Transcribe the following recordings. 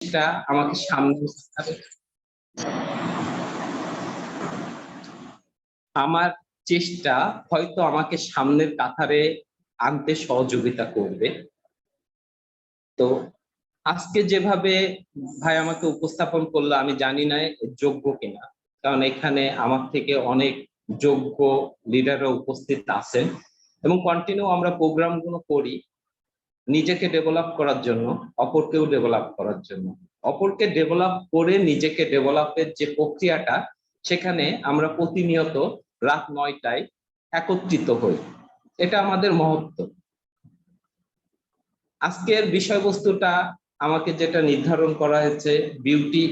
এটা আমাকে সামনে আমার চেষ্টা হয়তো আমাকে সামনের কাতারে আনতে সহযোগিতা করবে। তো আজকে যেভাবে ভাই আমাকে উপস্থাপন করলো আমি জানি না যোগ্য কিনা, কারণ এখানে আমার থেকে অনেক যোগ্য লিডাররা উপস্থিত আছেন এবং কন্টিনিউ আমরা প্রোগ্রামগুলো করি নিজেকে ডেভেলপ করার জন্য, অপরকেও ডেভেলপ করার জন্য। অপরকে ডেভেলপ করে নিজেকে ডেভেলপের যে প্রক্রিয়াটা, সেখানে আমরা প্রতিনিয়ত রাত 9টায় একত্রিত হই। এটা আমাদের মহত্ব। আজকের বিষয়বস্তুটা আমাকে যেটা নির্ধারণ করা হয়েছে, বিউটি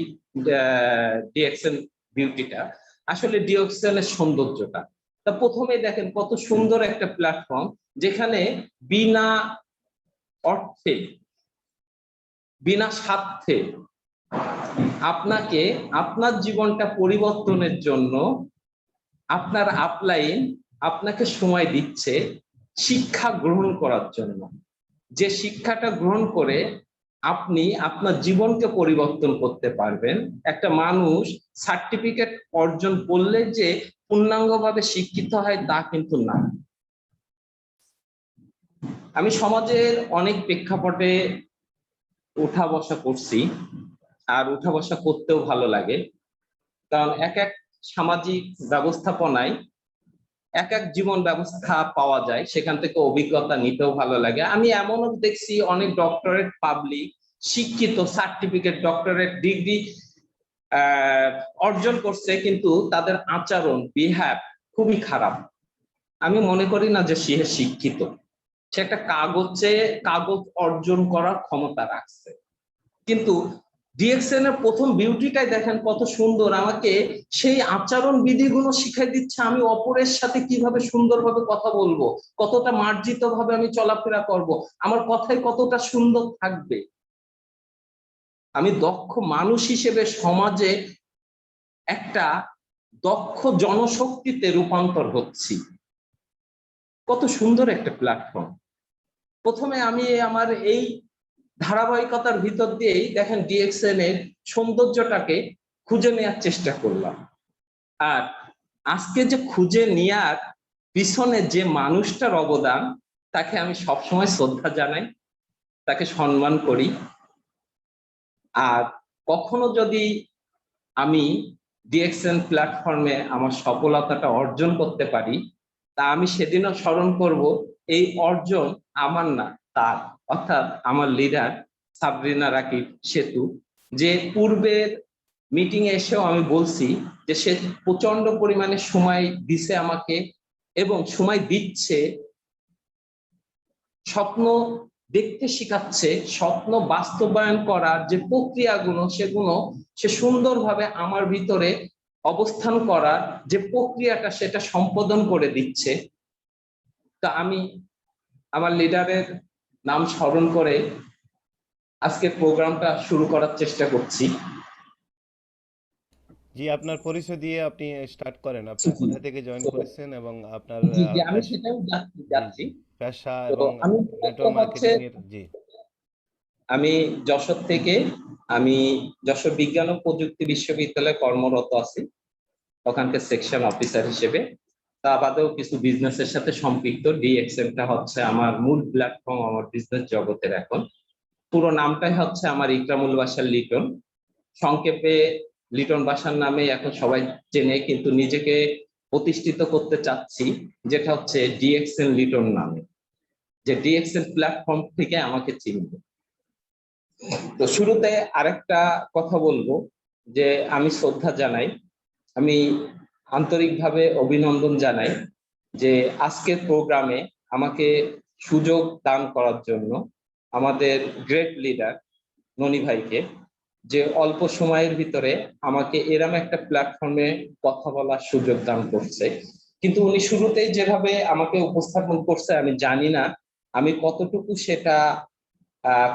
ডিএক্সএল বিউটিটা, আসলে ডিএক্সএল এর সৌন্দর্যটা। তা প্রথমে দেখেন কত সুন্দর একটা প্ল্যাটফর্ম, যেখানে বিনা অর্থে বিনা স্বার্থে আপনাকে আপনার জীবনটা পরিবর্তনের জন্য আপনার আপলাইন আপনাকে সময় দিচ্ছে শিক্ষা গ্রহণ করার জন্য। যে শিক্ষাটা গ্রহণ করে আপনি আপনার জীবনকে পরিবর্তন করতে পারবেন। একটা মানুষ সার্টিফিকেট অর্জন করলে যে পূর্ণাঙ্গভাবে শিক্ষিত হয় তা কিন্তু না। আমি সমাজের অনেক প্রেক্ষাপটে উঠা বসা করছি, আর উঠা বসা করতেও ভালো লাগে, কারণ এক এক সামাজিক ব্যবস্থাপনায় এক এক জীবন ব্যবস্থা পাওয়া যায়, সেখান থেকে অভিজ্ঞতা নিতেও ভালো লাগে। আমি এমনও দেখছি অনেক ডক্টরেট পাবলিক শিক্ষিত, সার্টিফিকেট ডক্টরেট ডিগ্রি অর্জন করছে, কিন্তু তাদের আচরণ বিহেভ খুবই খারাপ। আমি মনে করি না যে সে শিক্ষিত, সে একটা কাগজ অর্জন করার ক্ষমতা রাখছে। কিন্তু ডিএক্সএন এর প্রথম বিউটিটাই দেখেন কত সুন্দর, আমাকে সেই আচরণ বিধিগুলো শিখাই দিচ্ছে আমি অপরের সাথে কিভাবে সুন্দরভাবে কথা বলবো, কতটা মার্জিত ভাবে আমি চলাফেরা করব, আমার কথায় কতটা সুন্দর থাকবে। আমি দক্ষ মানুষ হিসেবে সমাজে একটা দক্ষ জনশক্তিতে রূপান্তর হচ্ছি। কত সুন্দর একটা প্ল্যাটফর্ম। প্রথমে আমি আমার এই ধারাবাহিকতার ভিতর দিয়েই দেখেন ডিএক্সএন এর সৌন্দর্যটাকে খুঁজে নেওয়ার চেষ্টা করলাম। আর আজকে যে খুঁজে নেওয়ার পিছনে যে মানুষটার অবদান, তাকে আমি সবসময় শ্রদ্ধা জানাই, তাকে সম্মান করি। আর কখনো যদি আমি ডিএক্সএন প্ল্যাটফর্মে আমার সফলতাটা অর্জন করতে পারি, তা আমি সেদিনও স্মরণ করব এই অর্জন আমার না, তার, অর্থাৎ আমার লিডার সাবরিনা রাকিব সেতু, যে পূর্বের মিটিং এ এসেও আমি বলছি যে সে প্রচন্ড পরিমাণে সময় দিছে আমাকে এবং সময় দিচ্ছে, স্বপ্ন দেখতে শিখাচ্ছে, স্বপ্ন বাস্তবায়ন করার যে প্রক্রিয়াগুলো সেগুলো সে সুন্দরভাবে আমার ভিতরে অবস্থান করার যে প্রক্রিয়াটা সেটা সম্পাদন করে দিচ্ছে। তা আমি আমার লিডারের নাম স্মরণ করে আজকে প্রোগ্রামটা শুরু করার চেষ্টা করছি। জি, আপনার পরিচয় দিয়ে আপনি স্টার্ট করেন। আপনি কোথা থেকে জয়েন করেছেন এবং আপনার জি জি আমি সেটাও জি যাচ্ছি। জি পেশা তো এবং আমি নেটওয়ার্ক হচ্ছে, মার্কেটিং এর জি আমি যশোর থেকে, আমি যশোর বিজ্ঞান ও প্রযুক্তি বিশ্ববিদ্যালয়ে কর্মরত আছি, ওখানকার সেকশন অফিসার হিসেবে। তা বাদেও কিছু বিজনেসের সাথে সম্পৃক্ত। ডিএক্সএমটা হচ্ছে আমার মূল প্ল্যাটফর্ম আমার বিজনেস জগতের। এখন পুরো নামটাই হচ্ছে আমার ইকরামুল বাশার লিটন, সংক্ষেপে লিটন বাশার নামে এখন সবাই চেনে, কিন্তু নিজেকে প্রতিষ্ঠিত করতে চাচ্ছি যেটা হচ্ছে ডিএক্সএন লিটন নামে, যে ডিএক্সএন প্ল্যাটফর্ম থেকে আমাকে চিনবে। তো শুরুতে আরেকটা কথা বলবো, যে আমি শ্রদ্ধা জানাই, আমি আন্তরিকভাবে অভিনন্দন জানাই যে আজকের প্রোগ্রামে আমাকে সুযোগ দান করার জন্য আমাদের গ্রেট লিডার ননি ভাইকে, যে অল্প সময়ের ভিতরে আমাকে এরম একটা প্ল্যাটফর্মে কথা বলার সুযোগ দান করছে। কিন্তু উনি শুরুতেই যেভাবে আমাকে উপস্থাপন করছে, আমি জানি না আমি কতটুকু সেটা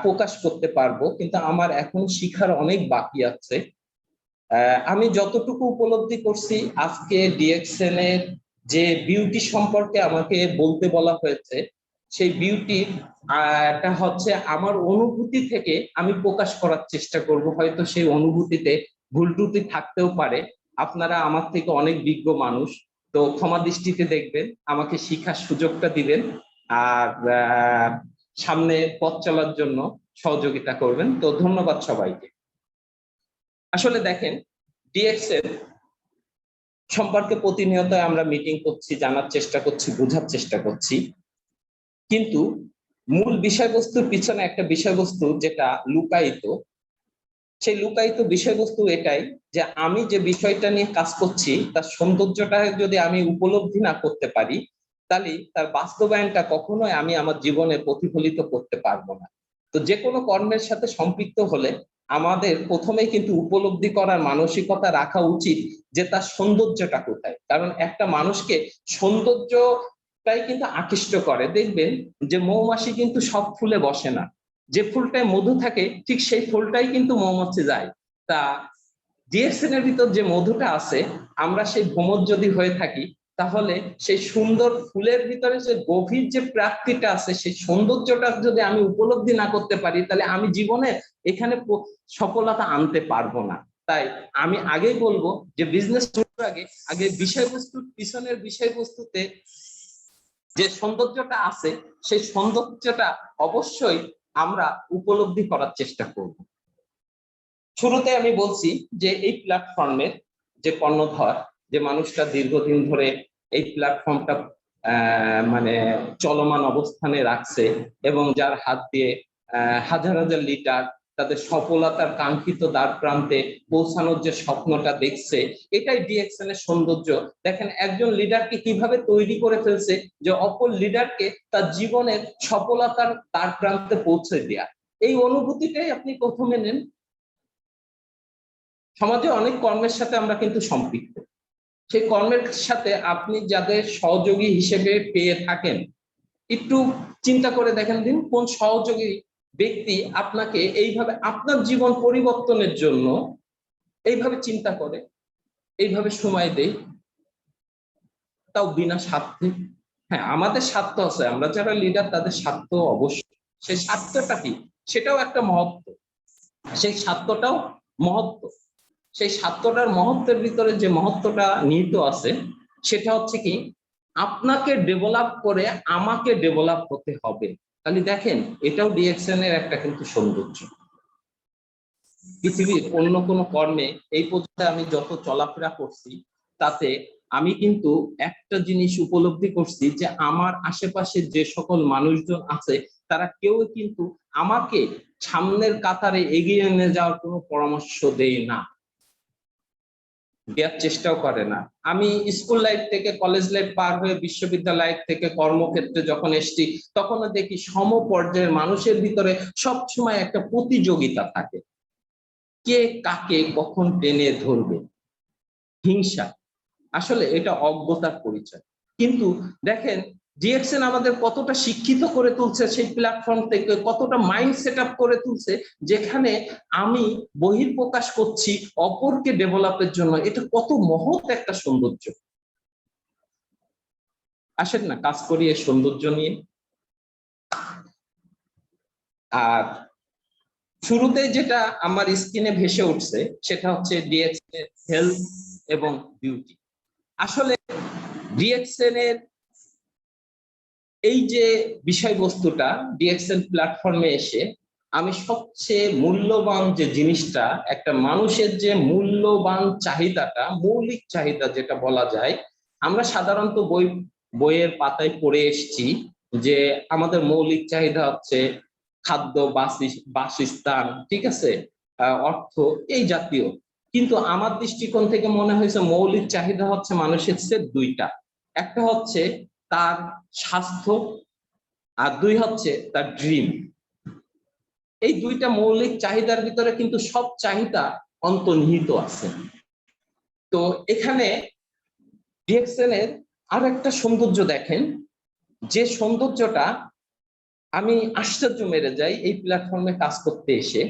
প্রকাশ করতে পারবো, কিন্তু আমার এখন শিখার অনেক বাকি আছে। আমি যতটুকু উপলব্ধি করছি আজকে ডিএক্সএন এর যে বিউটি সম্পর্কে আমাকে বলতে বলা হয়েছে, সেই বিউটির এটা হচ্ছে আমার অনুভূতি থেকে আমি প্রকাশ করার চেষ্টা করব। হয়তো সেই অনুভূতিতে ভুল ত্রুটি থাকতেও পারে। আপনারা আমার থেকে অনেক বিজ্ঞ মানুষ, তো ক্ষমা দৃষ্টিতে দেখবেন, আমাকে শিখার সুযোগটা দিবেন, আর সামনে পথ চলার জন্য সহযোগিতা করবেন। তো ধন্যবাদ সবাইকে। আসলে দেখেন, ডিএক্সএল সম্পর্কে প্রতিনিয়ত আমরা মিটিং করছি, জানার চেষ্টা করছি, বোঝার চেষ্টা করছি, কিন্তু মূল বিষয়বস্তুর পিছনে একটা বিষয়বস্তু যেটা লুকায়িত, সেই লুকায়িত বিষয়বস্তু এটাই যে আমি যে বিষয়টা নিয়ে কাজ করছি তার সৌন্দর্যটা যদি আমি উপলব্ধি না করতে পারি, তাহলে তার বাস্তবায়নটা কখনোই আমি আমার জীবনে প্রতিফলিত করতে পারবো না। তো যে কোনো কর্মের সাথে সম্পৃক্ত হলে আমাদের প্রথমেই কিন্তু উপলব্ধি করার মানসিকতা রাখা উচিত যে তার সৌন্দর্যটা কোথায়। কারণ একটা মানুষকে সৌন্দর্যটাই কিন্তু আকৃষ্ট করে। দেখবেন যে মৌমাছি কিন্তু সব ফুলে বসে না, যে ফুলটায় মধু থাকে ঠিক সেই ফুলটাই কিন্তু মৌমাছি যায়। তা ডিএক্সএন এর ভিতর যে মধুটা আছে, আমরা সেই ভ্রমর যদি হয়ে থাকি, তাহলে সেই সুন্দর ফুলের ভিতরে যে গভীর যে প্রাপ্তিটা আছে, সেই সৌন্দর্যটা যদি আমি উপলব্ধি না করতে পারি, তাহলে আমি জীবনে এখানে সফলতা আনতে পারবো না। তাই আমি আগেই বলবো যে বিজনেস শুরুর আগে আগে বিষয়বস্তুর পিছনের বিষয়বস্তুতে যে সৌন্দর্যটা আছে, সেই সৌন্দর্যটা অবশ্যই আমরা উপলব্ধি করার চেষ্টা করব। শুরুতে আমি বলছি যে এই প্ল্যাটফর্মের যে কর্ণধর, যে মানুষটা দীর্ঘদিন ধরে এই প্ল্যাটফর্মটা মানে চলমান অবস্থানে রাখছে, এবং যার হাত দিয়ে হাজার হাজার লিটার তাদের সফলতার কাঙ্ক্ষিত দ্বার প্রান্তে পৌঁছানোর যে স্বপ্নটা দেখছে, এটাই ডিএক্সএন এর সৌন্দর্য। দেখেন একজন লিডারকে কিভাবে তৈরি করে ফেলছে যে অপর লিডারকে তার জীবনের সফলতার দ্বার প্রান্তে পৌঁছে দেয়া। এই অনুভূতিটাই আপনি প্রথমে নেন। সমাজে অনেক কর্মের সাথে আমরা কিন্তু সম্পৃক্ত, সেই কর্মের সাথে আপনি যাদের সহযোগী হিসেবে পেয়ে থাকেন, একটু চিন্তা করে দেখেন দিন কোন সহযোগী ব্যক্তি আপনাকে এইভাবে আপনার জীবন পরিবর্তনের জন্য এইভাবে চিন্তা করে, এইভাবে সময় দেয়, তাও বিনা স্বার্থে। হ্যাঁ, আমাদের স্বার্থ আছে, আমরা যারা লিডার তাদের স্বার্থ অবশ্যই। সেই স্বার্থটা কি, সেটাও একটা মহত্ব, সেই স্বার্থটাও মহত্ব। সেই স্বার্থটার মহত্বের ভিতরে যে মহত্বটা নিহিত আছে, সেটা হচ্ছে কি, আপনাকে ডেভেলপ করে আমাকে ডেভেলপ করতে হবে। তাহলে দেখেন এটাও ডিএক্সএন এর একটা কিন্তু সৌন্দর্য। পৃথিবীর অন্য কোনো কর্মে এই পর্যন্ত আমি যত চলাফেরা করছি, তাতে আমি কিন্তু একটা জিনিস উপলব্ধি করছি যে আমার আশেপাশে যে সকল মানুষজন আছে, তারা কেউ কিন্তু আমাকে সামনের কাতারে এগিয়ে নিয়ে যাওয়ার কোনো পরামর্শ দেয় না, দেওয়ার চেষ্টাও করে না। আমি স্কুল লাইফ থেকে কলেজ লাইফ পার হয়ে বিশ্ববিদ্যালয় লাইফ থেকে কর্মক্ষেত্রে যখন এসেছি, তখনও দেখি সম পর্যায়ের মানুষের ভিতরে সবসময় একটা প্রতিযোগিতা থাকে, কে কাকে কখন টেনে ধরবে, হিংসা। আসলে এটা অজ্ঞতার পরিচয়। কিন্তু দেখেন ডিএক্সএন আমাদের কতটা শিক্ষিত করে তুলছে, সেই প্ল্যাটফর্ম থেকে কতটা মাইন্ড সেট আপ করে তুলছে, যেখানে আমি বহিঃপ্রকাশ করছি অপরকে ডেভেলপের জন্য। এটা কত মহৎ একটা সৌন্দর্য। আসেন না কাজ করি এই সৌন্দর্য নিয়ে। আর শুরুতে যেটা আমার স্ক্রিনে ভেসে উঠছে, সেটা হচ্ছে ডিএক্সএন এর হেলথ এবং বিউটি। আসলে ডিএক্সএন এর এই যে বিষয়বস্তুটা, ডিএক্সএন প্ল্যাটফর্মে এসে আমি সবচেয়ে মূল্যবান যে জিনিসটা, একটা মানুষের যে মূল্যবান চাহিদাটা, মৌলিক চাহিদা যেটা বলা যায়, আমরা সাধারণত বইয়ের পাতায় পড়ে এসেছি যে আমাদের মৌলিক চাহিদা হচ্ছে খাদ্য, বাসস্থান, ঠিক আছে, অর্থ, এই জাতীয়। কিন্তু আমার দৃষ্টিকোণ থেকে মনে হয়েছে মৌলিক চাহিদা হচ্ছে মানুষের দুইটা। একটা হচ্ছে তার স্বাস্থ্য, আর দুই হচ্ছে তার ড্রিম। এই দুইটা মৌলিক চাহিদার ভিতরে কিন্তু সব চাহিদা অন্তর্নিহিত আছে। তো এখানে ডিএক্সএন এর আর একটা সৌন্দর্য দেখেন, যে সৌন্দর্যটা আমি আশ্চর্য মেরে যাই এই প্ল্যাটফর্মে কাজ করতে এসে,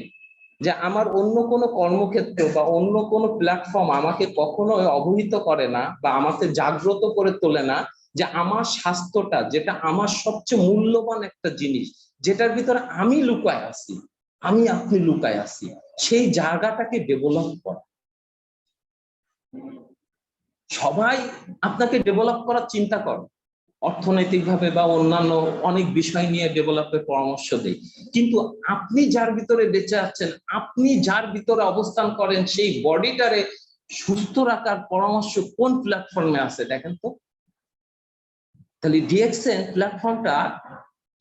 যে আমার অন্য কোনো কর্মক্ষেত্র বা অন্য কোনো প্ল্যাটফর্ম আমাকে কখনো অবহিত করে না বা আমাকে জাগ্রত করে তোলে না যে আমার স্বাস্থ্যটা, যেটা আমার সবচেয়ে মূল্যবান একটা জিনিস, যেটার ভিতরে আমি লুকায় আছি, আমি আপনি লুকায় আছি, সেই জায়গাটাকে ডেভেলপ করা। সবাই আপনাকে ডেভেলপ করার চিন্তা করে, অর্থনৈতিকভাবে বা অন্যান্য অনেক বিষয় নিয়ে ডেভেলপের পরামর্শ দেয়, কিন্তু আপনি যার ভিতরে বেঁচে আছেন, আপনি যার ভিতরে অবস্থান করেন, সেই বডিটারে সুস্থ রাখার পরামর্শ কোন প্ল্যাটফর্মে আছে দেখেন তো। তাহলে ডিএক্সএন প্ল্যাটফর্মটা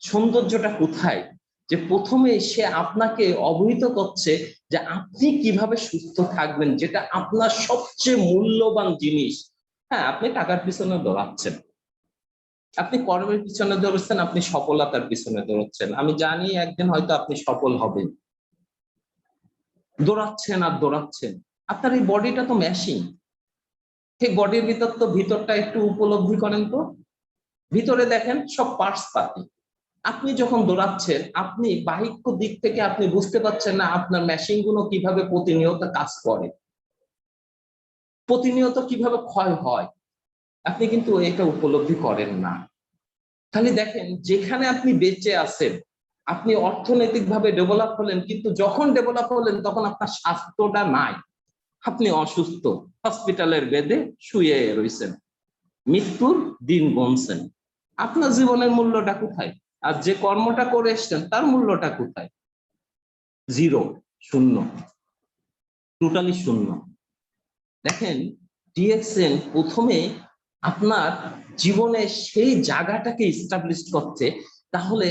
সৌন্দর্যটা কোথায়, যে প্রথমে সে আপনাকে অবহিত করছে যে আপনি কিভাবে সুস্থ থাকবেন, যেটা আপনার সবচেয়ে মূল্যবান জিনিস। হ্যাঁ, আপনি টাকার পিছনে দৌড়াচ্ছেন, আপনি কর্মের পিছনে দৌড়াচ্ছেন, আপনি সফলতার পিছনে দৌড়াচ্ছেন, আমি জানি একদিন হয়তো আপনি সফল হবেন, দৌড়াচ্ছেন আর দৌড়াচ্ছেন। আপনার এই বডিটা তো মেশিন, সেই বডির ভিতর তো ভিতরটা একটু উপলব্ধি করেন তো, ভিতরে দেখেন সব পার্টস পাতি। আপনি যখন দৌড়াচ্ছেন, আপনি বাহিক দিক থেকে আপনি বুঝতে পারছেন না আপনার মেশিন গুলো কিভাবে প্রতিনিয়ত কাজ করে, প্রতিনিয়ত কিভাবে ক্ষয় হয়, আপনি কিন্তু এটা উপলব্ধি করেন না। খালি দেখেন যেখানে আপনি বেঁচে আছেন, আপনি অর্থনৈতিকভাবে ডেভেলপ হলেন, কিন্তু যখন ডেভেলপ হলেন তখন আপনার স্বাস্থ্যটা নাই, আপনি অসুস্থ, হসপিটালের বেডে শুয়ে রয়েছেন, মৃত্যুর দিন গুনছেন। আপনার জীবনের মূল্যটা কোথায়? আর যে কর্মটা করে এসছেন তার মূল্যটা কোথায়? জিরো, শূন্য, টোটালি শূন্য। দেখেন, ডিএক্সএন প্রথমে আপনার জীবনে সেই জায়গাটাকে এস্টাবলিশ করছে। তাহলে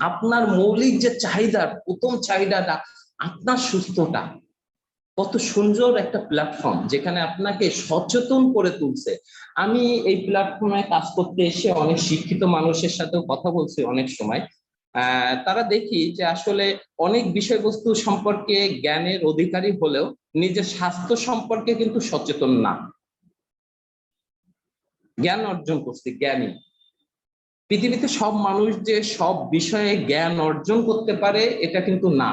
আপনার মৌলিক যে চাহিদা, প্রথম চাহিদাটা আপনার সুস্থতা, কত সুন্দর একটা প্ল্যাটফর্ম যেখানে আপনাকে সচেতন করে তুলছে। আমি এই প্ল্যাটফর্মে কাজ করতে এসে অনেক শিক্ষিত মানুষের সাথেও কথা বলছি অনেক সময়। তারা দেখি যে আসলে অনেক বিষয়বস্তু সম্পর্কে জ্ঞানের অধিকারী হলেও নিজের স্বাস্থ্য সম্পর্কে কিন্তু সচেতন না। জ্ঞান অর্জন করছে জ্ঞানী, পৃথিবীতে সব মানুষ যে সব বিষয়ে জ্ঞান অর্জন করতে পারে এটা কিন্তু না,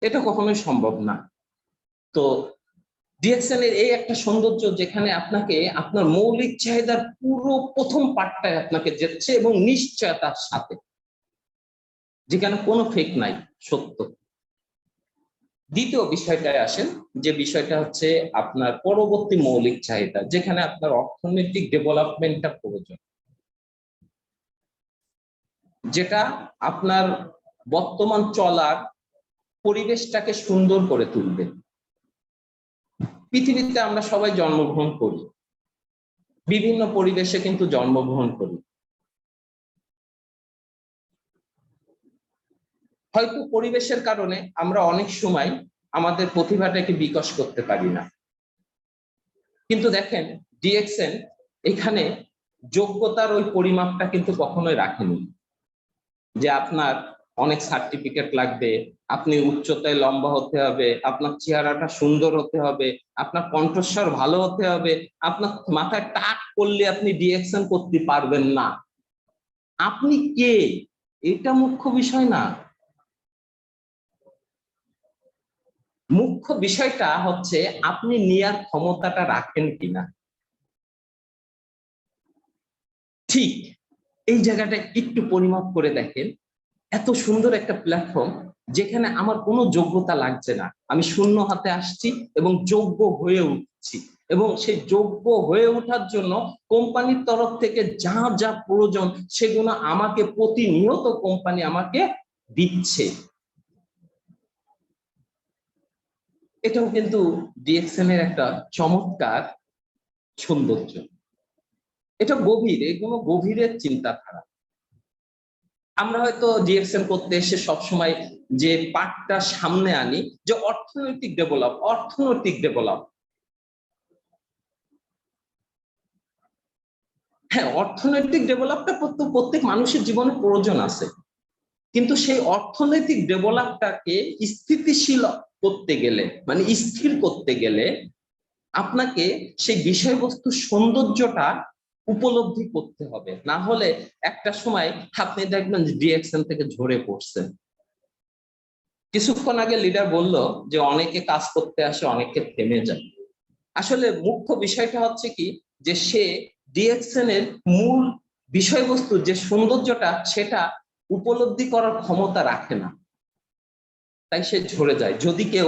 এটা কখনোই সম্ভব না। তো ডিএক্সএন এর এই একটা সৌন্দর্য, যেখানে আপনাকে আপনার মৌলিক চাহিদার পুরো প্রথম পার্টটায় আপনাকে যাচ্ছে এবং নিশ্চয়তার সাথে, যেখানে কোনো ফেক নাই, সত্য। দ্বিতীয় বিষয়টায় আসেন, যে বিষয়টা হচ্ছে আপনার পরবর্তী মৌলিক চাহিদা, যেখানে আপনার অর্থনৈতিক ডেভেলপমেন্টটা প্রয়োজন, যেটা আপনার বর্তমান চলার পরিবেশটাকে সুন্দর করে তুলবে। পৃথিবীতে আমরা সবাই জন্মগ্রহণ করি, বিভিন্ন পরিবেশে কিন্তু জন্মগ্রহণ করি, হয়তো পরিবেশের কারণে আমরা অনেক সময় আমাদের প্রতিভাটাকে বিকাশ করতে পারি না। কিন্তু দেখেন, ডিএক্সএন এখানে যোগ্যতার ওই পরিমাপটা কিন্তু কখনোই রাখেনি, যে আপনার অনেক সার্টিফিকেট লাগবে, আপনি উচ্চতায় লম্বা হতে হবে, আপনার চেহারাটা সুন্দর হতে হবে, আপনার কণ্ঠস্বর ভালো হতে হবে, আপনার মাথায় টাক করলে আপনি ডিএক্সএন করতে পারবেন না। আপনি কে, এটা মুখ্য বিষয় না। মুখ্য বিষয়টা হচ্ছে আপনি নেয়ার ক্ষমতাটা রাখেন কিনা। ঠিক এই জায়গাটা একটু পরিমাপ করে দেখেন, এত সুন্দর একটা প্ল্যাটফর্ম যেখানে আমার কোনো যোগ্যতা লাগছে না, আমি শূন্য হাতে আসছি এবং যোগ্য হয়ে উঠছি, এবং সেই যোগ্য হয়ে ওঠার জন্য কোম্পানির তরফ থেকে যা যা প্রয়োজন সেগুলো আমাকে প্রতিনিয়ত কোম্পানি আমাকে দিচ্ছে। এটাও কিন্তু ডিএক্সএন এর একটা চমৎকার সৌন্দর্য। এটা গভীর, এগুলো গভীরের চিন্তাধারা। আমরা হয়তো ডিএক্সএন করতে এসে সবসময় যে পার্টটা সামনে আনি, যে অর্থনৈতিক ডেভেলপ, অর্থনৈতিক ডেভেলপ। হ্যাঁ, অর্থনৈতিক ডেভেলপটা প্রত্যেক মানুষের জীবনে প্রয়োজন আছে, কিন্তু সেই অর্থনৈতিক ডেভেলপটাকে স্থিতিশীল করতে গেলে, মানে স্থির করতে গেলে আপনাকে সেই বিষয়বস্তুর সৌন্দর্যটা উপলব্ধি করতে হবে, না হলে একটা সময় আপনি দেখবেন যে ডিএক্সএন থেকে ঝরে পড়ছেন। কিছুক্ষণ আগে লিডার বলল যে অনেকে কাজ করতে আসে, অনেকে থেমে যায়। আসলে মুখ্য বিষয়টা হচ্ছে কি, যে সে ডিএক্সএন এর মূল বিষয়বস্তু যে সৌন্দর্যটা সেটা উপলব্ধি করার ক্ষমতা রাখে না, তাই সে ঝরে যায়। যদি কেউ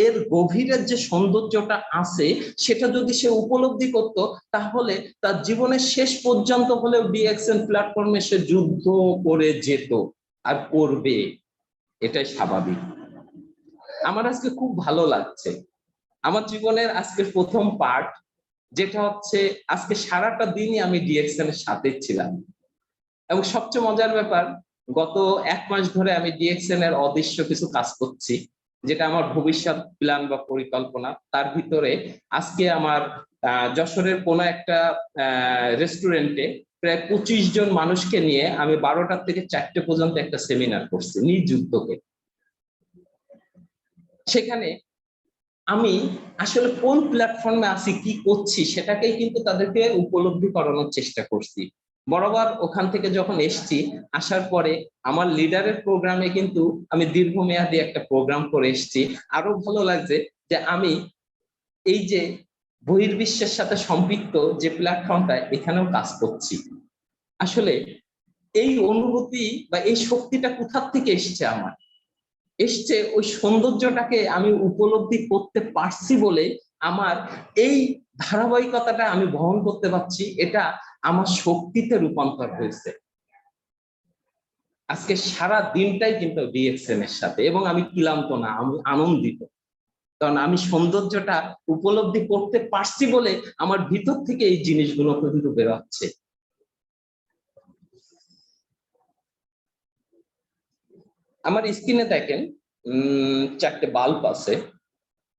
এর গভীরের যে সৌন্দর্যটা আছে সেটা যদি সে উপলব্ধি করত, তাহলে তার জীবনের শেষ পর্যন্ত হলেও ডিএক্সএন প্ল্যাটফর্মে সে যুদ্ধ করে যেত আর করবে, এটাই স্বাভাবিক। আমার আজকে খুব ভালো লাগছে, আমার জীবনের আজকের প্রথম পার্ট, যেটা হচ্ছে আজকে সারাটা দিনই আমি ডিএক্সএন এর সাথে ছিলাম। এবং সবচেয়ে মজার ব্যাপার, গত 1 মাস ধরে আমি ডিএক্সএন এর অদৃশ্য কিছু কাজ করছি, যেটা আমার ভবিষ্যৎ প্ল্যান বা পরিকল্পনা। তার ভিতরে আজকে আমার যশোরের কোনো একটা রেস্টুরেন্টে প্রায় 25 জন মানুষকে নিয়ে আমি 12টা থেকে 4টে পর্যন্ত একটা সেমিনার করছি নিজ উদ্যোগে। সেখানে আমি আসলে কোন প্ল্যাটফর্মে আছি, কি করছি, সেটাকেই কিন্তু তাদেরকে উপলব্ধি করানোর চেষ্টা করছি। বরাবর ওখান থেকে যখন এসছি, আসার পরে আমার লিডারের প্রোগ্রামে কিন্তু আমি দীর্ঘমেয়াদী একটা প্রোগ্রাম করে এসছি। আরো ভালো লাগছে যে আমি এই যে বহির্বিশ্বের সাথে সম্পৃক্ত যে প্ল্যাটফর্মটা, এখানেও কাজ করছি। আসলে এই অনুভূতি বা এই শক্তিটা কোথা থেকে এসছে আমার, এসছে ওই সৌন্দর্যটাকে আমি উপলব্ধি করতে পারছি বলে আমার এই ধারাবাহিকতাটা আমি বহন করতে পারছি, এটা আমার শক্তিতে রূপান্তর হয়েছে। আজকে সারা দিনটাই কিন্তু ডিএক্সএন এর সাথে, এবং আমি ক্লান্ত না, আমি আনন্দিত, কারণ আমি সৌন্দর্যটা উপলব্ধি করতে পারছি বলে আমার ভিতর থেকে এই জিনিসগুলো কিন্তু বেরোচ্ছে। আমার স্ক্রিনে দেখেন 4টে বাল্ব আছে,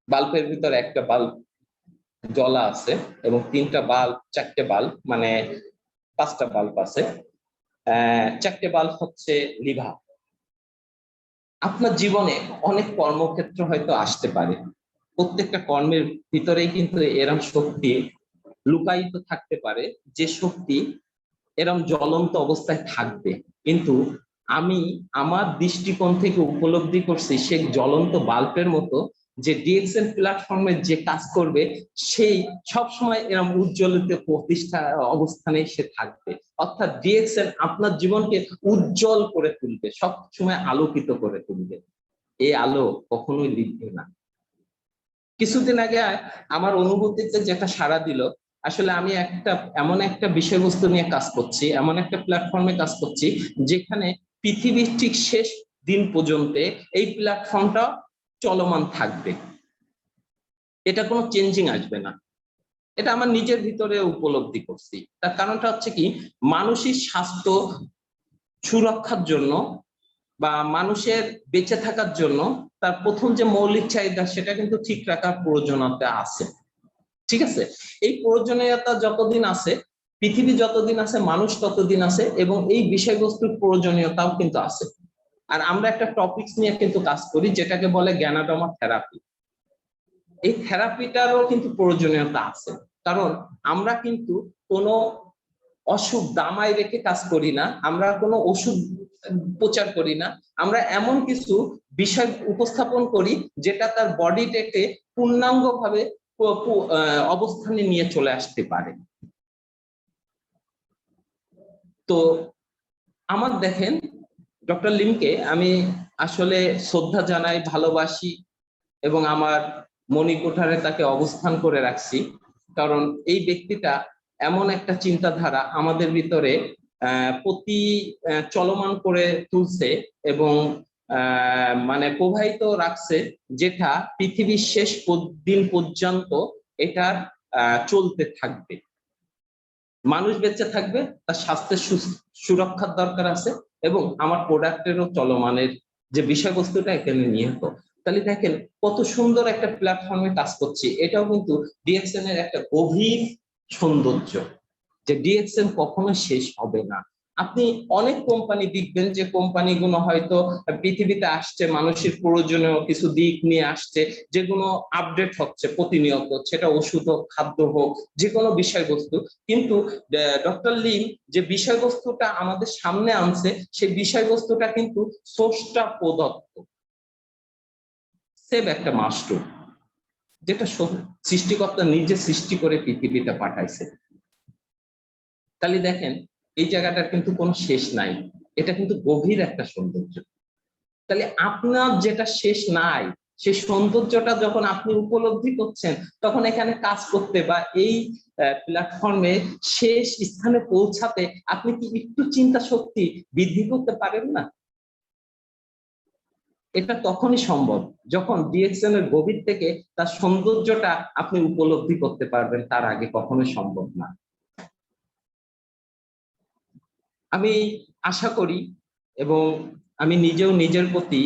বাল্বের ভিতরে একটা বাল্ব জ্বলা আছে, এবং 3টা বাল্ব, 4টে বাল্ব মানে 5টা বাল্ব আছে। 4টে বাল্ব হচ্ছে লিভার। আপনার জীবনে অনেক কর্মক্ষেত্র হয়তো আসতে পারে, প্রত্যেকটা কর্মের ভিতরেই কিন্তু এরম শক্তি লুকায়িত থাকতে পারে, যে শক্তি এরম জ্বলন্ত অবস্থায় থাকবে। কিন্তু আমি আমার দৃষ্টিকোণ থেকে উপলব্ধি করছি, সে জ্বলন্ত বাল্বের মতো যে ডিএক্সএন প্ল্যাটফর্মে যে কাজ করবে, সেই সবসময় এরকম উজ্জ্বলিত প্রতিষ্ঠা অবস্থানে সে থাকবে। অর্থাৎ ডিএক্সএন আপনার জীবনকে উজ্জ্বল করে তুলবে, সবসময় আলোকিত করে তুলবে। এই আলো কখনোই লিখবে না। কিছুদিন আগে আমার অনুভূতিতে যেটা সাড়া দিল, আসলে আমি এমন একটা বিষয়বস্তু নিয়ে কাজ করছি, এমন একটা প্ল্যাটফর্মে কাজ করছি, যেখানে পৃথিবীর ঠিক শেষ দিন পর্যন্ত এই প্ল্যাটফর্মটা চলমান থাকবে, এটা কোনো চেঞ্জিং আসবে না। এটা আমার নিজের ভিতরে উপলব্ধি করছি। তার কারণটা হচ্ছে কি, মানসিক স্বাস্থ্য সুরক্ষার জন্য বা মানুষের বেঁচে থাকার জন্য তার প্রথম যে মৌলিক চাহিদা, সেটা কিন্তু ঠিক রাখার প্রয়োজনীয়তা আছে। ঠিক আছে, এই প্রয়োজনীয়তা যতদিন আছে, পৃথিবী যতদিন আছে, মানুষ ততদিন আছে, এবং এই বিষয়বস্তুর প্রয়োজনীয়তাও কিন্তু আছে। আর আমরা একটা টপিকস নিয়ে কিন্তু কাজ করি, যেটাকে বলে জ্ঞানাডমা থেরাপি। এই থেরাপিটারও কিন্তু প্রয়োজনীয়তা আছে, কারণ আমরা কিন্তু কোনো অসুখ দামায় রেখে কাজ করি না, আমরা কোনো ওষুধ প্রচার করি না, আমরা এমন কিছু বিষয় উপস্থাপন করি যেটা তার বডিটাকে পূর্ণাঙ্গ ভাবে অবস্থানে নিয়ে চলে আসতে পারে। তো আমার দেখেন, ডক্টর লিমকে আমি আসলে শ্রদ্ধা জানাই, ভালোবাসি, এবং আমার মণিকোঠারে তাকে অবস্থান করে রাখছি, কারণ এই ব্যক্তিটা এমন একটা চিন্তাধারা আমাদের ভিতরে প্রতি চলমান করে তুলছে, এবং মানে প্রবাহিত রাখছে, যেটা পৃথিবীর শেষ দিন পর্যন্ত এটার চলতে থাকবে। মানুষ বেঁচে থাকবে, তার স্বাস্থ্যের সুরক্ষার দরকার আছে, এবং আমার প্রোডাক্টেরও চলমানের যে বিষয়বস্তুটা এখানে নিহিত। তাহলে দেখেন কত সুন্দর একটা প্ল্যাটফর্মে কাজ করছি, এটাও কিন্তু ডিএক্সএন এর একটা গভীর সৌন্দর্য, যে ডিএক্সএন কখনো শেষ হবে না। আপনি অনেক কোম্পানি দেখবেন, যে কোম্পানিগুলো হয়তো পৃথিবীতে আসছে, মানুষের প্রয়োজনীয় কিছু দিক নিয়ে আসছে, যেগুলো আপডেট হচ্ছে প্রতিনিয়ত, সেটা ওষুধ হোক, খাদ্য হোক, যে কোনো বিষয়বস্তু। কিন্তু ডক্টর লিম যে বিষয়বস্তুটা আমাদের সামনে আনছে, সেই বিষয়বস্তুটা কিন্তু স্রষ্টা প্রদত্ত, সেভ একটা মাস্টার, যেটা সৃষ্টিকর্তা নিজে সৃষ্টি করে পৃথিবীতে পাঠাইছে। তাহলে দেখেন এই জায়গাটার কিন্তু কোনো শেষ নাই, এটা কিন্তু গভীর একটা সৌন্দর্য। তাহলে আপনার যেটা শেষ নাই সেই সৌন্দর্যটা যখন আপনি উপলব্ধি করছেন, তখন এখানে কাজ করতে বা এই প্ল্যাটফর্মে শেষ স্থানে পৌঁছাতে আপনি কি একটু চিন্তা শক্তি বৃদ্ধি করতে পারেন না? এটা তখনই সম্ভব যখন ডিএক্সএন এর গভীর থেকে তার সৌন্দর্যটা আপনি উপলব্ধি করতে পারবেন, তার আগে কখনোই সম্ভব না। আমি আশা করি এবং আমি নিজেও নিজের প্রতি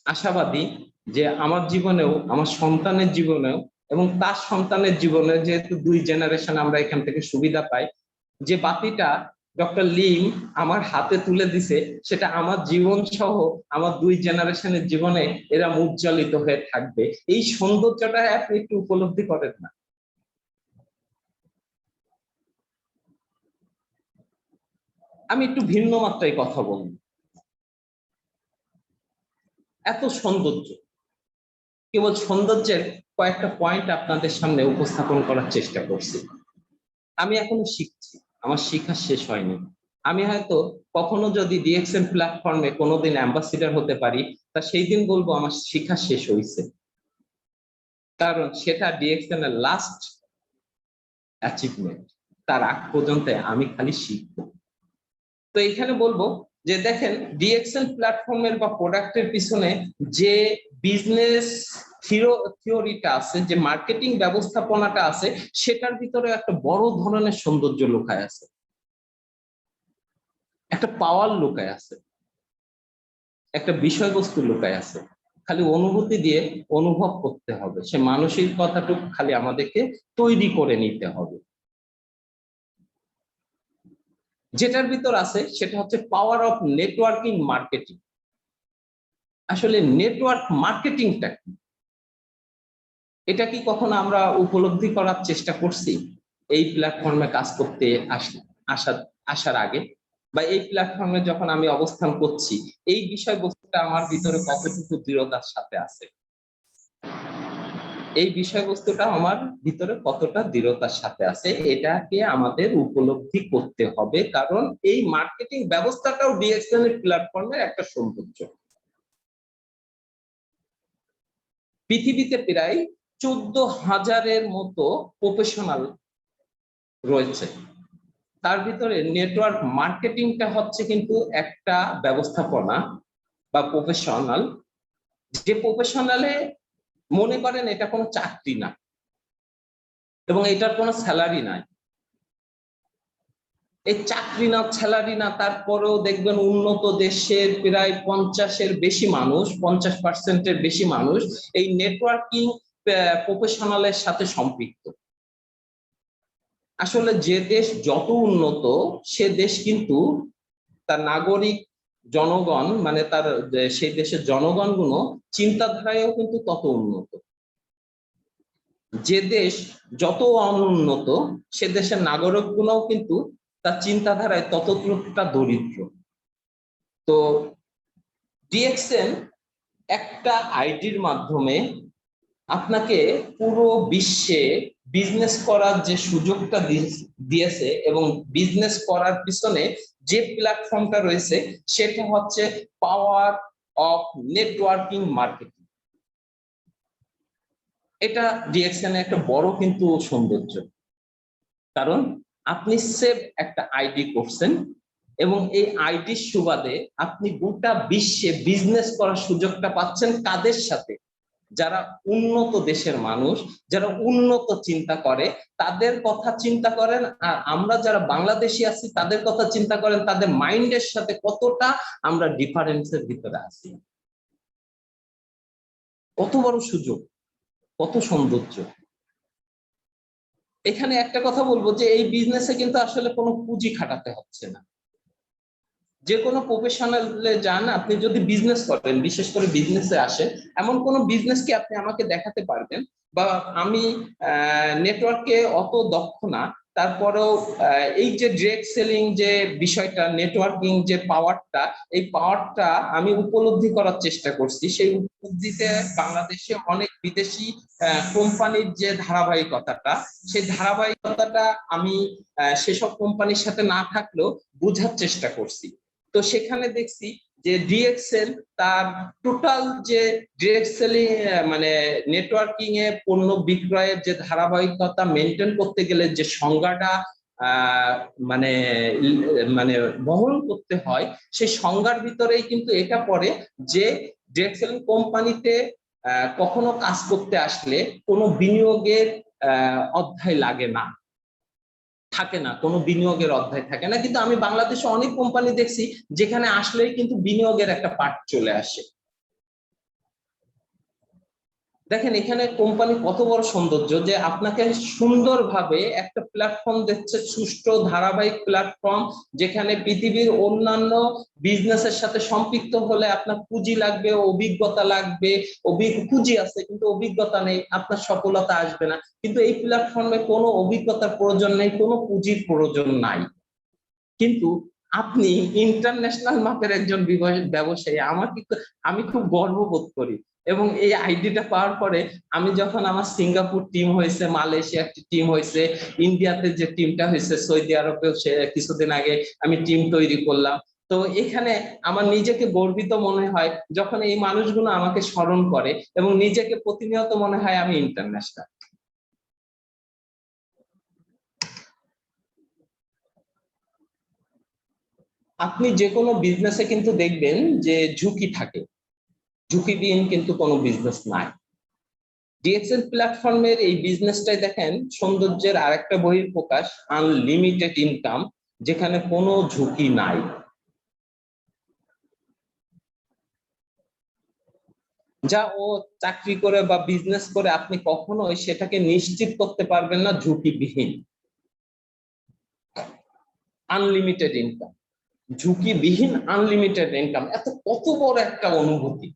আশাবাদী যে আমার জীবনেও, আমার সন্তানের জীবনেও এবং তার সন্তানের জীবনে, যেহেতু 2 জেনারেশন আমরা এখান থেকে সুবিধা পাই, যে বাতিটা ডক্টর লিম আমার হাতে তুলে দিছে সেটা আমার জীবন সহ আমার 2 জেনারেশনের জীবনে এরা উজ্জ্বলিত হয়ে থাকবে। এই সৌন্দর্যটা আপনি একটু উপলব্ধি করেন না? আমি একটু ভিন্ন মাত্রায় কথা বলবো। এত সৌন্দর্য, কেবল সৌন্দর্যের কয়েকটা পয়েন্ট আপনাদের সামনে উপস্থাপন করার চেষ্টা করছি। আমি এখনো শিখছি, আমার শিক্ষা শেষ হয়নি। আমি হয়তো কখনো যদি ডিএক্সএন প্ল্যাটফর্মে কোনোদিন অ্যাম্বাসিডার হতে পারি, তা সেই দিন বলবো আমার শিক্ষা শেষ হয়েছে, কারণ সেটা ডিএক্সএন এর লাস্ট অ্যাচিভমেন্ট। তার আগ পর্যন্ত আমি খালি শিখবো। তো এখানে বলবো যে দেখেন ডিএক্সএন প্ল্যাটফর্মের বা প্রোডাক্টের পিছনে যে বিজনেস থিওরিটা আছে, যে মার্কেটিং ব্যবস্থাপনাটা আছে, সেটার ভিতরে একটা বড় ধরনের সৌন্দর্য লুকায় আছে, একটা পাওয়ার লুকায় আছে, একটা বিষয়বস্তু লুকায় আছে। খালি অনুভূতি দিয়ে অনুভব করতে হবে, সে মানসিক কথাটুকু খালি আমাদেরকে তৈরি করে নিতে হবে। যেটার ভিতর আছে সেটা হচ্ছে পাওয়ার অফ নেটওয়ার্কিং মার্কেটিং। আসলে নেটওয়ার্ক মার্কেটিংটা কি, এটা কি কখনো আমরা উপলব্ধি করার চেষ্টা করছি এই প্ল্যাটফর্মে কাজ করতে আসার আগে, বা এই প্ল্যাটফর্মে যখন আমি অবস্থান করছি এই বিষয়বস্তুটা আমার ভিতরে কতটুকু দৃঢ়তার সাথে আছে? এই বিষয়বস্তুটা আমার ভিতরে কতটা দৃঢ়তার সাথে আছে এটাকে আমাদের উপলব্ধি করতে হবে, কারণ এই মার্কেটিং ব্যবস্থাটাও ডিএক্সএন এর প্ল্যাটফর্মের একটা সৌন্দর্য। পৃথিবীতে প্রায় 14,000-এর মতো প্রফেশনাল রয়েছে, তার ভিতরে নেটওয়ার্ক মার্কেটিংটা হচ্ছে কিন্তু একটা ব্যবস্থাপনা বা প্রফেশনাল, যে প্রফেশনালে মনে করেন এটা কোনো চাকরি না এবং এটার কোনো স্যালারি নাই। এই চাকরি না, স্যালারি না, তারপরেও দেখবেন উন্নত দেশের প্রায় 50-এর বেশি মানুষ, 50% বেশি মানুষ এই নেটওয়ার্কিং প্রফেশনালের সাথে সম্পৃক্ত। আসলে যে দেশ যত উন্নত সে দেশ কিন্তু তার নাগরিক জনগণ, মানে তার সেই দেশের জনগণগুলো চিন্তাধারায়ও কিন্তু তত উন্নত। যে দেশ যত অনুন্নত সে দেশের নাগরিকগুলোও কিন্তু তার চিন্তাধারায় ততটা দরিদ্র। তো ডিএক্সএন একটা আইডির মাধ্যমে আপনাকে পুরো বিশ্বে বিজনেস করার যে সুযোগটা দিয়েছে এবং বিজনেস করার পিছনে যে প্ল্যাটফর্মটা রয়েছে সেটা হচ্ছে পাওয়ার অফ নেটওয়ার্কিং মার্কেটিং। এটা ডিএক্সএন এর একটা বড় কিন্তু সৌন্দর্য, কারণ আপনি সেভ একটা আইডি করছেন এবং এই আইডির সুবাদে আপনি গোটা বিশ্বে বিজনেস করার সুযোগটা পাচ্ছেন। কাদের সাথে? যারা উন্নত দেশের মানুষ, যারা উন্নত চিন্তা করে তাদের কথা চিন্তা করেন, আর আমরা যারা বাংলাদেশি আছি তাদের কথা চিন্তা করেন। তাদের মাইন্ডের সাথে কতটা আমরা ডিফারেন্সের ভিতরে আছি। কত বড় সুযোগ, কত সৌন্দর্য। এখানে একটা কথা বলবো যে এই বিজনেসে কিন্তু আসলে কোনো পুঁজি খাটাতে হচ্ছে না। যে কোনো প্রফেশনালে যান, আপনি যদি বিজনেস করেন, বিশেষ করে বিজনেসে আসেন, এমন কোনো বিজনেস কি আপনি আমাকে দেখাতে পারবেন? বা আমি নেটওয়ার্কে অত দক্ষ না, তারপরেও এই যে ডিরেক্ট সেলিং যে বিষয়টা, নেটওয়ার্কিং যে পাওয়ারটা, এই পাওয়ারটা আমি উপলব্ধি করার চেষ্টা করছি। সেই উপলব্ধিতে বাংলাদেশে অনেক বিদেশি কোম্পানির যে ধারাবাহিকতাটা, সেই ধারাবাহিকতাটা আমি সেসব কোম্পানির সাথে না থাকলেও বোঝার চেষ্টা করছি। তো সেখানে দেখছি যে ডিএক্সএল তার টোটাল যে ডিরেক্ট সেলিং মানে নেটওয়ার্কিং এ পণ্য বিক্রয়ের যে ধারাবাহিকতা মেনটেন করতে গেলে যে সংজ্ঞাটা মানে মানে বহন করতে হয়, সেই সংজ্ঞার ভিতরেই কিন্তু এটা পড়ে যে ডিরেক্ট সেলিং কোম্পানিতে কখনো কাজ করতে আসলে কোনো বিনিয়োগের অধ্যায় লাগে না, থাকে না, কোনো বিনিয়োগের অধ্যায় থাকে না। কিন্তু আমি বাংলাদেশে অনেক কোম্পানি দেখছি যেখানে আসলেই কিন্তু বিনিয়োগের একটা পার্ট চলে আসে। দেখেন এখানে কোম্পানি কত বড় সৌন্দর্য, যে আপনাকে সুন্দরভাবে একটা প্ল্যাটফর্ম দিচ্ছে, সুষ্ঠু ধারাবাহিক প্ল্যাটফর্ম, যেখানে পৃথিবীর অন্যান্য বিজনেসের সাথে সম্পৃক্ত হলে আপনার পুঁজি লাগবে, অভিজ্ঞতা লাগবে। পুঁজি আছে কিন্তু অভিজ্ঞতা নেই, আপনার সফলতা আসবে না। কিন্তু এই প্ল্যাটফর্মে কোনো অভিজ্ঞতার প্রয়োজন নেই, কোনো পুঁজির প্রয়োজন নাই। কিন্তু আপনি ইন্টারন্যাশনাল মাপের একজন ব্যবসায়ী, আমি খুব গর্ববোধ করি। এবং এই আইডিটা পাওয়ার পরে আমি যখন আমার সিঙ্গাপুর টিম হয়েছে, মালয়েশিয়া একটি টিম হয়েছে, ইন্ডিয়াতে যে টিমটা হয়েছে, সৌদি আরবেও কিছুদিন আগে আমি টিম তৈরি করলাম। তো এখানে আমার নিজেকে গর্বিত মনে হয় যখন এই মানুষগুলো আমাকে স্মরণ করে, এবং নিজেকে প্রতিনিয়ত মনে হয় আমি ইন্টারন্যাশনাল। আপনি যে কোনো বিজনেসে কিন্তু দেখবেন যে ঝুঁকি থাকে, ঝুঁকিবিহীন কিন্তু কোনো বিজনেস নাই। ডিএক্সএল প্ল্যাটফর্মের এই বিজনেসটাই দেখেন সৌন্দর্যের আরেকটা বহিঃপ্রকাশ, আনলিমিটেড ইনকাম, যেখানে কোনো ঝুঁকি নাই। যা ও চাকরি করে বা বিজনেস করে আপনি কখনোই সেটাকে নিশ্চিত করতে পারবেন না ঝুঁকিবিহীন। আনলিমিটেড ইনকাম, ঝুঁকিবিহীন আনলিমিটেড ইনকাম, কত বড় একটা অনুভূতি।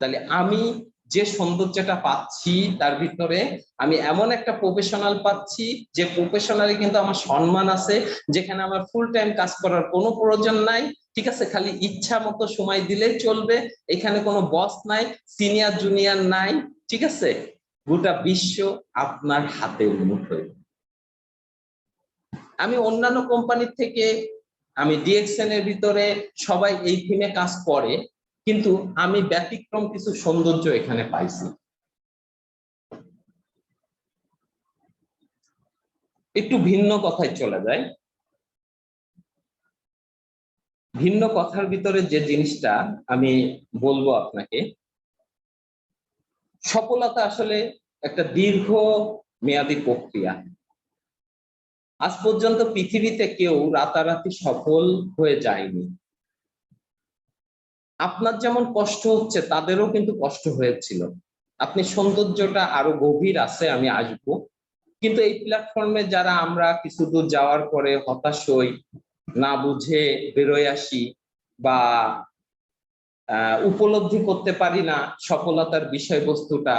তাহলে আমি যে সৌন্দর্যটা পাচ্ছি তার ভিতরে আমি এমন একটা প্রফেশনাল পাচ্ছি, যে প্রফেশনালি কিন্তু আমার সম্মান আছে, যেখানে আমার ফুল টাইম কাজ করার কোনো প্রয়োজন নাই। ঠিক আছে, খালি ইচ্ছা মতো সময় দিলেই চলবে। এখানে কোনো বস নাই, সিনিয়র জুনিয়র নাই। ঠিক আছে, গোটা বিশ্ব আপনার হাতের মুঠোয়। আমি অন্যান্য কোম্পানির থেকে, আমি ডিএক্সএন এর ভিতরে সবাই এই থিমে কাজ করে, কিন্তু আমি ব্যতিক্রম কিছু সৌন্দর্য এখানে পাইছি। একটু ভিন্ন কথায় চলে যায়। ভিন্ন কথার ভিতরে যে জিনিসটা আমি বলবো আপনাকে, সফলতা আসলে একটা দীর্ঘ মেয়াদী প্রক্রিয়া। আজ পর্যন্ত পৃথিবীতে কেউ রাতারাতি সফল হয়ে যায়নি। আপনার যেমন কষ্ট হচ্ছে তাদেরও কিন্তু কষ্ট হয়েছিল। আপনি সৌন্দর্যটা আরো গভীর আছে, আমি আসবো। কিন্তু এই প্ল্যাটফর্মে যারা আমরা কিছু দূর যাওয়ার পরে হতাশ হই, না বুঝে বেরোয় আসি, বা উপলব্ধি করতে পারি না সফলতার বিষয়বস্তুটা,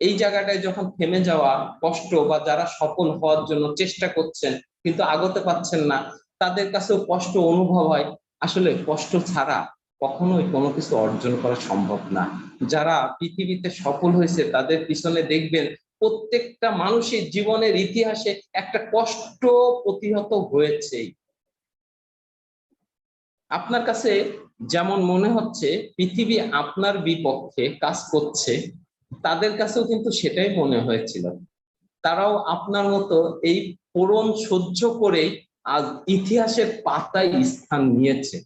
এই জায়গাটায় যখন থেমে যাওয়া কষ্ট, বা যারা সফল হওয়ার জন্য চেষ্টা করছেন কিন্তু আগতে পাচ্ছেন না, তাদের কাছেও কষ্ট অনুভব হয়। আসলে কষ্ট ছাড়া কখনোই কোনো কিছু অর্জন করা সম্ভব না। যারা পৃথিবীতে সফল হয়েছে তাদের পিছনে দেখবেন প্রত্যেকটা মানুষের জীবনের ইতিহাসে একটা কষ্ট প্রতিহত হয়েছে। আপনার কাছে যেমন মনে হচ্ছে পৃথিবী আপনার বিপক্ষে কাজ করছে, তাদের কাছেও কিন্তু সেটাই মনে হয়েছিল। তারাও আপনার মতো এই পূরণ সহ্য করে আজ ইতিহাসের পাতায় স্থান নিয়েছে।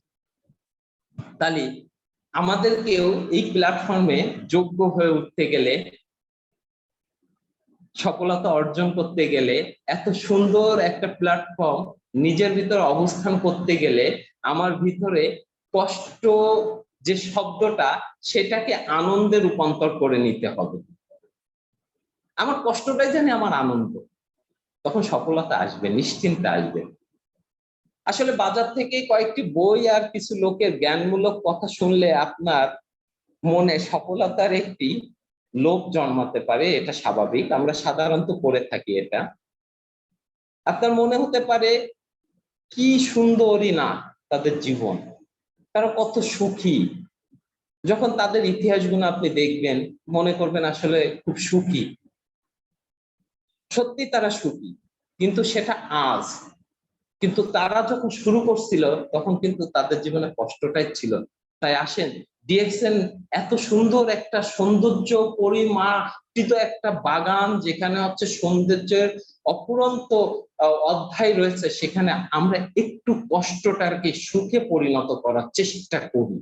তাহলে আমাদেরকেও এই প্ল্যাটফর্মে যোগ্য হয়ে উঠতে গেলে, সফলতা অর্জন করতে গেলে, এত সুন্দর একটা প্ল্যাটফর্ম নিজের ভিতরে অবস্থান করতে গেলে আমার ভিতরে কষ্ট যে শব্দটা, সেটাকে আনন্দে রূপান্তর করে নিতে হবে। আমার কষ্টটাই জানি আমার আনন্দ, তখন সফলতা আসবে, নিশ্চিন্তে আসবে। আসলে বাজার থেকে কয়েকটি বই আর কিছু লোকের জ্ঞানমূলক কথা শুনলে আপনার মনে সফলতার একটি লোভ জন্মাতে পারে, এটা স্বাভাবিক, আমরা সাধারণত করে থাকি এটা। আপনার মনে হতে পারে কি সুন্দরই না তাদের জীবন, তারা কত সুখী। যখন তাদের ইতিহাসগুলো আপনি দেখবেন মনে করবেন আসলে খুব সুখী, সত্যি তারা সুখী, কিন্তু সেটা আজ। কিন্তু তারা যখন শুরু করছিল তখন কিন্তু তাদের জীবনে কষ্টটাই ছিল। তাই আসেন, ডিএক্সএন এত সুন্দর একটা সৌন্দর্য পরিমার্জিত একটা বাগান, যেখানে হচ্ছে সৌন্দর্যের অফুরন্ত অধ্যায় রয়েছে, সেখানে আমরা একটু কষ্টটাকে সুখে পরিণত করার চেষ্টা করি।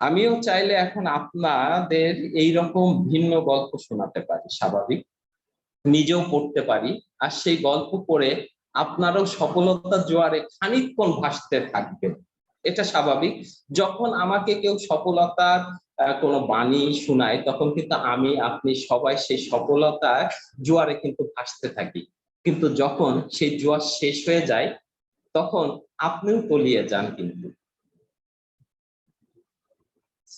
আমিও চাইলে এখন আপনাদের এইরকম ভিন্ন গল্প শোনাতে পারি, স্বাভাবিক, নিজেও পড়তে পারি, আর সেই গল্প পড়ে আপনারাও সফলতার জোয়ারে খানিকক্ষণ ভাসতে থাকবেন, এটা স্বাভাবিক। যখন আমাকে কেউ সফলতার কোনো বাণী শোনায় তখন কিন্তু আমি আপনি সবাই সেই সফলতার জোয়ারে কিন্তু ভাসতে থাকি, কিন্তু যখন সেই জোয়ার শেষ হয়ে যায় তখন আপনিও তলিয়ে যান। কিন্তু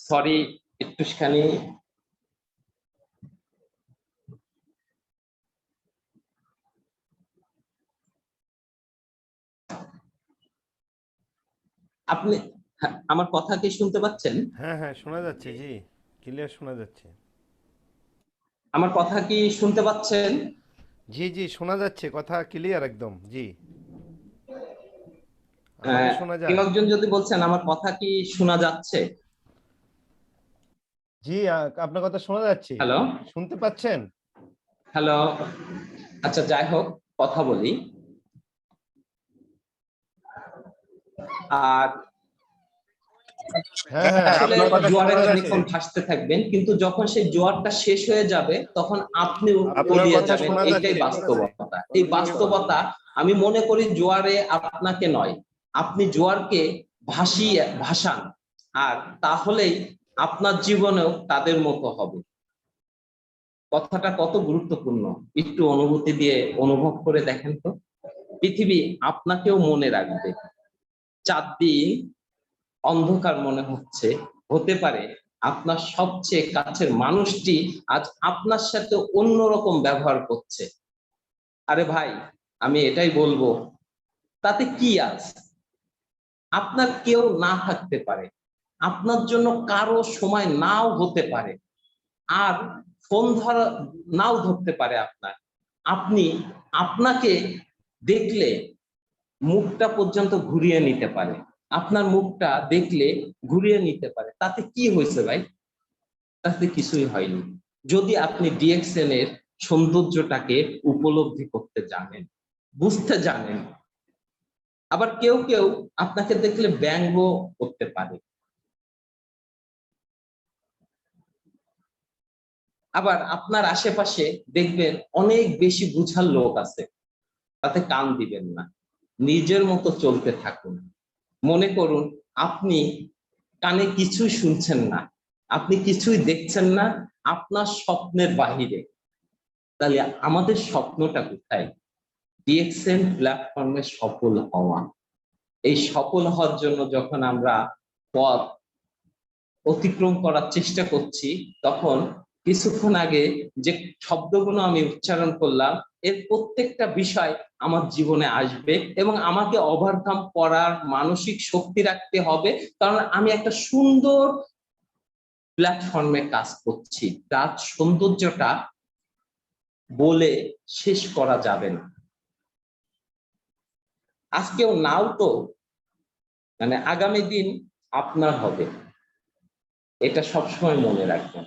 সরি, একটুখানি আপনি, হ্যাঁ, আমার কথা কি শুনতে পাচ্ছেন? হ্যাঁ হ্যাঁ, শোনা যাচ্ছে জি, ক্লিয়ার শোনা যাচ্ছে। আমার কথা কি শুনতে পাচ্ছেন? জি জি, শোনা যাচ্ছে, কথা ক্লিয়ার একদম, জি। আমাকে শোনা কেউ যায়? একজন যদি বলছেন আমার কথা কি শোনা যাচ্ছে? জি, আপনার কথা শোনা যাচ্ছে। হ্যালো, শুনতে পাচ্ছেন? হ্যালো। আচ্ছা, যাই হোক, কথা বলি। আর হ্যাঁ হ্যাঁ, আসলে আপনার কথা জোয়ারে শোনা যাচ্ছে। খানিকক্ষণ ভাসতে থাকবেন, কিন্তু যখন সেই জোয়ারটা শেষ হয়ে যাবে তখন আপনিও আপনার তলিয়ে কথা যাবেন, শোনা এটাই যাচ্ছে, ঠিক আছে। বাস্তবতা। এই বাস্তবতা, আমি মনে করি জোয়ারে আপনাকে নয়, আপনি জোয়ারকে ভাসান, আর তাহলেই আপনার জীবনেও তাদের মতো হবে। কথাটা কত গুরুত্বপূর্ণ, একটু অনুভূতি দিয়ে অনুভব করে দেখেন তো। পৃথিবী আপনাকেও মনে রাখবে। 4 দিন অন্ধকার মনে হচ্ছে, হতে পারে আপনার সবচেয়ে কাছের মানুষটি আজ আপনার সাথে অন্যরকম ব্যবহার করছে। আরে ভাই, আমি এটাই বলবো, তাতে কি আছে? আপনার কেউ না থাকতে পারে, আপনার জন্য কারো সময় নাও হতে পারে, আর ফোন ধরা নাও ধরতে পারে আপনার। আপনি আপনাকে দেখলে মুখটা পর্যন্ত ঘুরিয়ে নিতে পারে, আপনার মুখটা দেখলে ঘুরিয়ে নিতে পারে, তাতে কি হয়েছে ভাই? তাতে কিছুই হয়নি, যদি আপনি ডিএক্সএন এর সৌন্দর্যটাকে উপলব্ধি করতে জানেন, বুঝতে জানেন। আবার কেউ কেউ আপনাকে দেখলে ব্যঙ্গ করতে পারে, আবার আপনার আশেপাশে দেখবেন অনেক বেশি বুঝার লোক আছে, তাতে কান দিবেন না, নিজের মতো চলতে থাকুন। মনে করুন আপনি কানে কিছুই শুনছেন না, আপনি কিছুই দেখছেন না, আপনার স্বপ্নের বাহিরে। তাহলে আমাদের স্বপ্নটা কোথায়? ডিএক্সএন প্ল্যাটফর্মে সফল হওয়া। এই সফল হওয়ার জন্য যখন আমরা পথ অতিক্রম করার চেষ্টা করছি, তখন কিছুক্ষণ আগে যে শব্দগুলো আমি উচ্চারণ করলাম, এর প্রত্যেকটা বিষয় আমার জীবনে আসবে এবং আমাকে ওভারকাম করার মানসিক শক্তি রাখতে হবে, কারণ আমি একটা সুন্দর প্ল্যাটফর্মে কাজ করছি, তার সৌন্দর্যটা বলে শেষ করা যাবে না। আজকেও নাও তো, মানে আগামী দিন আপনার হবে, এটা সবসময় মনে রাখবেন।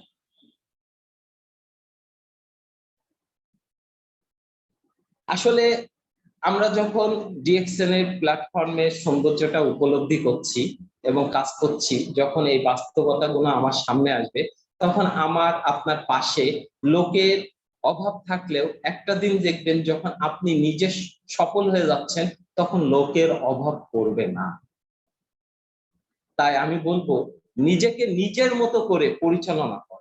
আসলে আমরা যখন ডিএক্সএন এর প্ল্যাটফর্মের সৌন্দর্যটা উপলব্ধি করছি এবং কাজ করছি, যখন এই বাস্তবতাগুলো আমার সামনে আসবে, তখন আমার আপনার পাশে লোকের অভাব থাকলেও একটা দিন দেখবেন যখন আপনি নিজে সফল হয়ে যাচ্ছেন, তখন লোকের অভাব পড়বে না। তাই আমি বলবো, নিজেকে নিজের মতো করে পরিচালনা করো।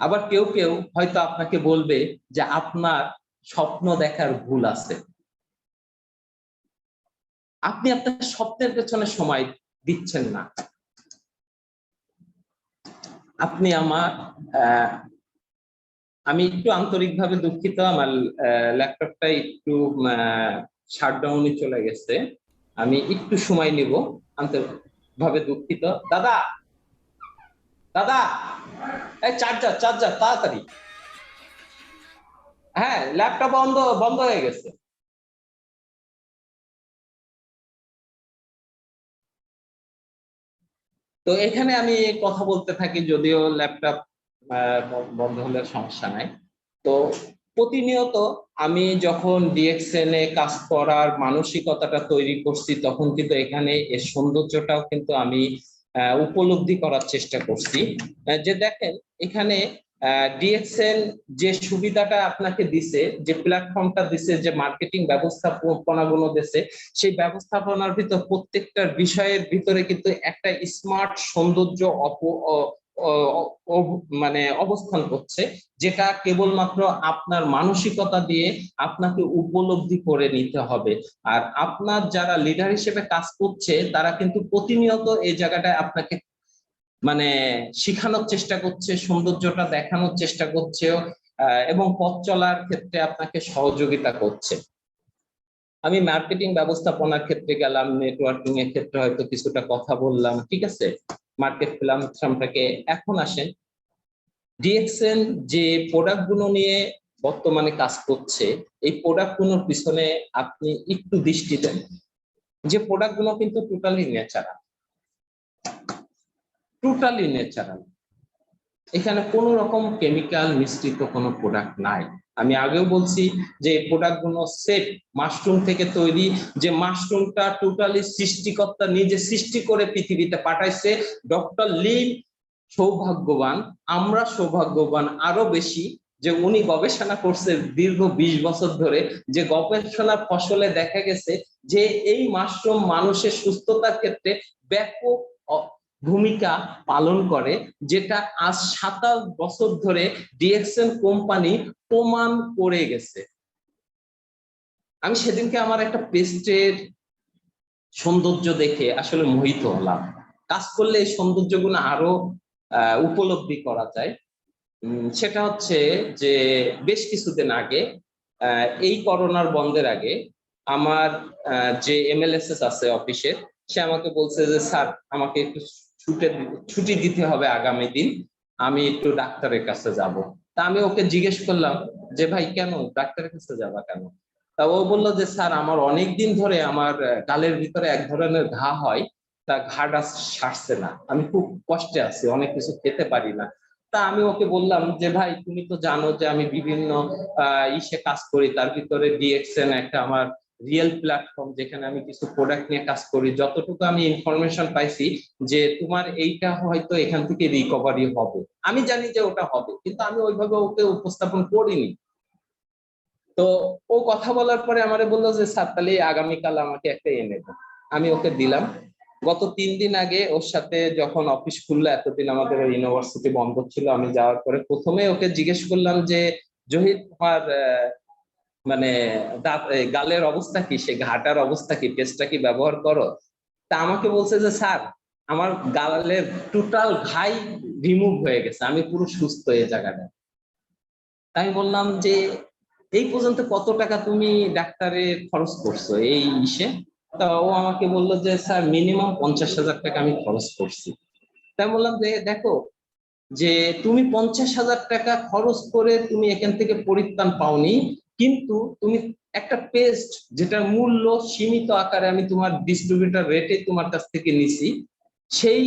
আবার কেউ কেউ হয়তো আপনাকে বলবে যে আপনার স্বপ্ন দেখার ভুল আছে। আপনি আপনার স্বপ্নের পেছনে সময় দিচ্ছেন না। আপনি আমি একটু আন্তরিকভাবে দুঃখিত, আমার ল্যাপটপটা একটু শাটডাউনে চলে গেছে। আমি একটু সময় নিব, আন্তরিকভাবে দুঃখিত। দাদা, দাদা, এই চার্জার চার্জার তাড়াতাড়ি। হ্যাঁ, ল্যাপটপ বন্ধ বন্ধ হয়ে গেছে। তো এখানে আমি কথা বলতে থাকি, যদিও ল্যাপটপ বন্ধ হলে সমস্যা নাই। তো প্রতিনিয়ত আমি যখন ডিএক্সএন এ কাজ করার মানসিকতাটা তৈরি করছি, তখন কিন্তু এখানে এর সৌন্দর্যটাও কিন্তু আমি উপলব্ধি করার চেষ্টা করছি। যে দেখেন, এখানে ডিএক্সএন যে সুবিধাটা আপনাকে দিছে, যে প্ল্যাটফর্মটা দিছে, যে মার্কেটিং ব্যবস্থাপনাগুলো দিছে, সেই ব্যবস্থাপনার ভিতর প্রত্যেকটা বিষয়ের ভিতরে কিন্তু একটা স্মার্ট সৌন্দর্য মানে অবস্থান করছে, যেটা কেবলমাত্র আপনার মানসিকতা দিয়ে আপনাকে উপলব্ধি করে নিতে হবে। আর আপনার যারা লিডার হিসেবে কাজ করছে, তারা কিন্তু প্রতিনিয়ত এই জায়গাটায় আপনাকে মানে শিখানোর চেষ্টা করছে, সৌন্দর্যটা দেখানোর চেষ্টা করছে, এবং পথ চলার ক্ষেত্রে আপনাকে সহযোগিতা করছে। আমি মার্কেটিং ব্যবস্থাপনার ক্ষেত্রে গেলাম, নেটওয়ার্কিং এর ক্ষেত্রে হয়তো কিছুটা কথা বললাম, ঠিক আছে, মার্কেট প্ল্যাটফর্মটাকে। এখন আসেন, ডিএক্সএন যে প্রোডাক্ট গুলো নিয়ে বর্তমানে কাজ করছে, এই প্রোডাক্ট গুলোর পিছনে আপনি একটু দৃষ্টি দেন, যে প্রোডাক্ট গুলো কিন্তু টোটালি ন্যাচারাল, টোটালি ন্যাচারাল। এখানে কোনো রকম কেমিক্যাল মিশ্রিত কোনো প্রোডাক্ট নাই। আমি আগেও বলছি যে এই প্রোডাক্ট গুলো সেট মাশরুম থেকে তৈরি, যে মাশরুমটা টোটালি সৃষ্টিকর্তা নিজে সৃষ্টি করে পৃথিবীতে পাঠাইছে। ডক্টর লিন সৌভাগ্যবান, আমরা সৌভাগ্যবান আরো বেশি, যে উনি গবেষণা করছে দীর্ঘ 20 বছর ধরে, যে গবেষণার ফসলে দেখা গেছে যে এই মাশরুম মানুষের সুস্থতার ক্ষেত্রে ব্যাপক ভূমিকা পালন করে, যেটা আজ 27 বছর ধরে ডিএক্সএন কোম্পানি প্রমাণ করে গেছে। আমি সেদিনকে আমার একটা পেস্টের সৌন্দর্য দেখে আসলে মোহিত হলাম। কাজ করলে এই সৌন্দর্যগুলো আরো উপলব্ধি করা যায়। সেটা হচ্ছে যে বেশ কিছুদিন আগে, এই করোনার বন্ধের আগে, আমার যে এমএলএসএস আছে অফিসের, সে আমাকে বলছে যে স্যার, আমাকে একটু ছুটি দিতে হবে আগামী দিন, আমি একটু ডাক্তারের কাছে যাব। তা আমি ওকে জিজ্ঞেস করলাম যে ভাই, কেন ডাক্তারের কাছে যাবা কেন? তা ও বললো যে স্যার, আমার অনেক দিন ধরে আমার গালের ভিতরে এক ধরনের ঘা হয়, তা ঘাটা সারছে না, আমি খুব কষ্টে আছি, অনেক কিছু খেতে পারি না। তা আমি ওকে বললাম যে ভাই, তুমি তো জানো যে আমি বিভিন্ন ইসে কাজ করি, তার ভিতরে ডিএক্সএন একটা আমার রিয়েল প্ল্যাটফর্ম, যেখানে আমি কিছু প্রোডাক্ট নিয়ে কাজ করি। যতটুকু আমি ইনফরমেশন পাইছি যে তোমার এইটা হয়তো এখান থেকে রিকভারি হবে, আমি জানি যে ওটা হবে, কিন্তু আমি ওইভাবে ওকে উপস্থাপন করিনি। তো ও কথা বলার পরে আমারে বললো যে স্যার, তাহলে আগামীকাল আমাকে একটা এনে দাও। আমি ওকে দিলাম। গত 3 দিন আগে ওর সাথে যখন অফিস খুললো, এতদিন আমাদের ইউনিভার্সিটি বন্ধ ছিল, আমি যাওয়ার পরে প্রথমে ওকে জিজ্ঞেস করলাম যে জহির, তোমার মানে গালের অবস্থা কি, সে ঘাটার অবস্থা কি, পেস্টটা কি ব্যবহার করো? তা আমাকে বলছে যে স্যার, আমার গালের টোটাল ঘাই রিমুভ হয়ে গেছে, আমি পুরো সুস্থ এই জায়গাটা। তাই বললাম যে এই পর্যন্ত কত টাকা তুমি ডাক্তারে খরচ করছো এই ইসে? তা ও আমাকে বললো যে স্যার, মিনিমাম 50,000 টাকা আমি খরচ করছি। তাই বললাম যে দেখো, যে তুমি 50,000 টাকা খরচ করে তুমি এখান থেকে পরিত্রাণ পাওনি, কিন্তু তুমি একটা পেস্ট যেটার মূল্য সীমিত আকারে আমি তোমার ডিস্ট্রিবিউটর রেটে তোমার কাছ থেকে নিছি, সেই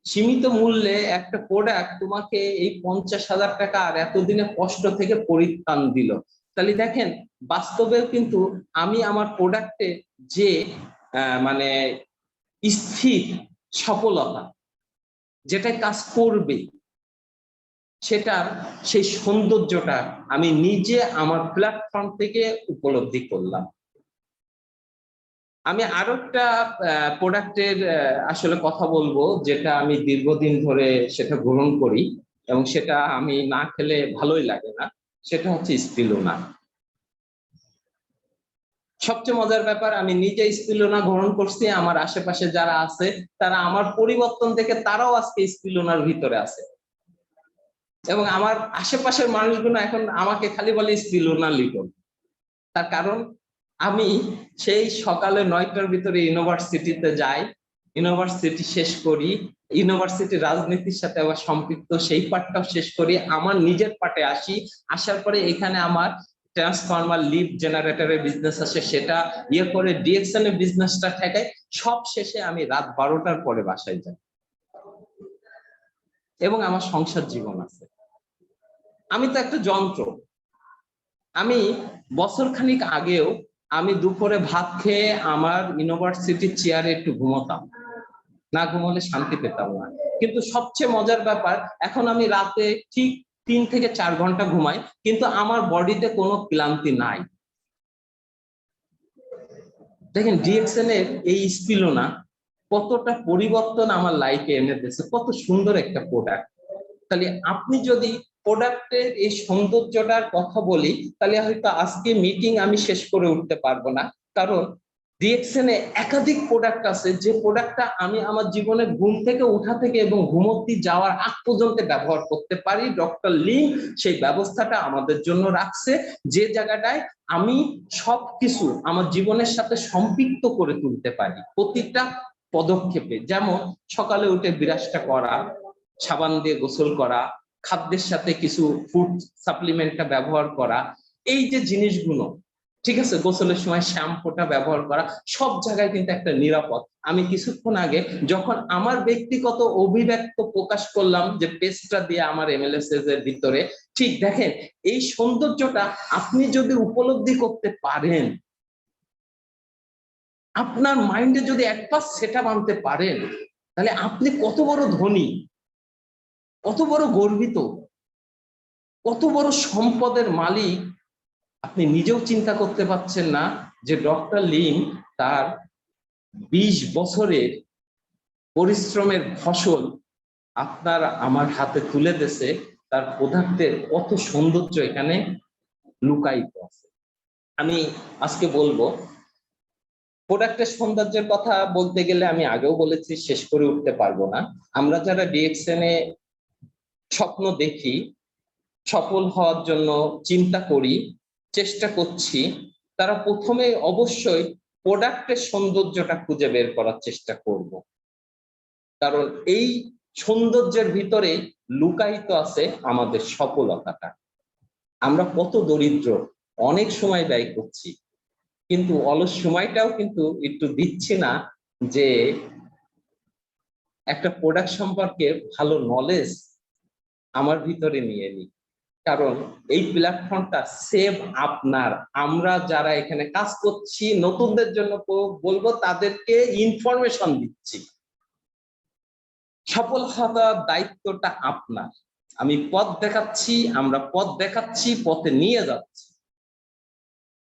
সীমিত মূল্যে একটা প্রোডাক্ট তোমাকে এই 50,000 টাকা আর এতদিনের কষ্ট থেকে পরিত্রাণ দিল। তাহলে দেখেন, বাস্তবে কিন্তু আমি আমার প্রোডাক্টে যে মানে স্থির সফলতা, যেটা কাজ করবে, সেটার সেই সৌন্দর্যটা আমি নিজে আমার প্ল্যাটফর্ম থেকে উপলব্ধি করলাম। আমি আরো একটা প্রোডাক্টের আসলে কথা বলবো, যেটা আমি দীর্ঘদিন ধরে সেটা গ্রহণ করি, এবং সেটা আমি না খেলে ভালোই লাগে না। সেটা হচ্ছে স্পিরুলিনা। সবচেয়ে মজার ব্যাপার, আমি নিজে স্পিলুনা গ্রহণ করছি, আমার আশেপাশে যারা আছে তারা আমার পরিবর্তন দেখে তারাও আজকে স্পিলুনার ভিতরে আছে, এবং আমার আশেপাশের মানুষগুলো এখন আমাকে খালি বলে স্পিলুনা লিটন। তার কারণ আমি সেই সকালে 9টার ভিতরে ইউনিভার্সিটিতে যাই, ইউনিভার্সিটি শেষ করি, ইউনিভার্সিটি রাজনীতির সাথে আবার সম্পৃক্ত, সেই পার্টটাও শেষ করি, আমার নিজের পার্টে আসি, আসার পরে এখানে আমার ট্রান্সফরমার লিড জেনারেটরের বিজনেস আছে, সেটা ইয়ে করে ডিএক্সএন এর বিজনেসটা ঠেকাই, সব শেষে আমি রাত 12টার পরে বাসায় যাই, এবং আমার সংসার জীবন আছে। আমি তো একটা যন্ত্র। আমি বছর খানিক আগেও আমি দুপুরে ভাত খেয়ে আমার ইউনিভার্সিটির চেয়ারে একটু ঘুমোতাম, না ঘুমোলে শান্তি পেতাম না। কিন্তু সবচেয়ে মজার ব্যাপার, এখন আমি রাতে ঠিক 3 থেকে 4 ঘন্টা ঘুমাই, কিন্তু আমার বডিতে কোনো ক্লান্তি নাই। দেখেন ডিএক্সএন এর এই স্পিলুনা কতটা পরিবর্তন আমার লাইফে এনে দিয়েছে, কত সুন্দর একটা প্রোডাক্ট। তাহলে আপনি যদি প্রোডাক্টের এই সৌন্দর্যটার কথা বলি, তাহলে হয়তো আজকে মিটিং আমি শেষ করে উঠতে পারবো না, কারণ ডিএক্সএন এ একাধিক প্রোডাক্ট আছে যে প্রোডাক্টটা আমি আমার জীবনে ঘুম থেকে উঠা থেকে এবং ঘুমোতে যাওয়ার আগ পর্যন্ত ব্যবহার করতে পারি। ডক্টর লিম সেই ব্যবস্থাটা আমাদের জন্য রাখছে, যে জায়গাটায় আমি সবকিছু আমার জীবনের সাথে সম্পৃক্ত করে তুলতে পারি প্রতিটা পদক্ষেপে। যেমন সকালে উঠে বিরাজটা করা, সাবান দিয়ে গোসল করা, খাদ্যের সাথে কিছু ফুড সাপ্লিমেন্টটা ব্যবহার করা, এই যে জিনিসগুলো, ঠিক আছে, গোসলের সময় শ্যাম্পুটা ব্যবহার করা, সব জায়গায় কিন্তু একটা নিরাপদ। আমি কিছুক্ষণ আগে যখন আমার ব্যক্তিগত অভিব্যক্ত প্রকাশ করলাম যে পেস্টটা দিয়ে আমার এমএলএসএস এর ভিতরে, ঠিক দেখেন এই সৌন্দর্যটা আপনি যদি উপলব্ধি করতে পারেন, আপনার মাইন্ডে যদি একবার সেটআপ আনতে পারেন, তাহলে আপনি কত বড় ধনী, কত বড় গর্বিত, কত বড় সম্পদের মালিক আপনি নিজেও চিন্তা করতে পারছেন না। যে ডক্টর লিম তার 20 বছরের পরিশ্রমের ফসল আপনার আমার হাতে তুলে দিয়েছে, তার পদার্থের কত সৌন্দর্য এখানে লুকায়িত আছে। আমি আজকে বলবো প্রোডাক্টের সৌন্দর্যের কথা বলতে গেলে আমি আগেও বলেছি, শেষ করে উঠতে পারবো না। আমরা যারা ডিএক্সএন এ স্বপ্ন দেখি, সফল হওয়ার জন্য চিন্তা করি, চেষ্টা করছি, তারা প্রথমে অবশ্যই প্রোডাক্টের সৌন্দর্যটা খুঁজে বের করার চেষ্টা করব, কারণ এই সৌন্দর্যের ভিতরে লুকায়িত আছে আমাদের সফলতাটা। আমরা কত দরিদ্র, অনেক সময় ব্যয় করছি, কিন্তু অলস সময়টাও কিন্তু একটু দিচ্ছি না যে একটা প্রোডাক্ট সম্পর্কে ভালো নলেজ আমার ভিতরে নিয়ে নিই। কারণ এই প্ল্যাটফর্মটা সেভ আপনার, আমরা যারা এখানে কাজ করছি নতুনদের জন্য বলবো, তাদেরকে ইনফরমেশন দিচ্ছি। সফল হওয়ার দায়িত্বটা আপনার। আমি পথ দেখাচ্ছি, আমরা পথ দেখাচ্ছি, পথে নিয়ে যাচ্ছি,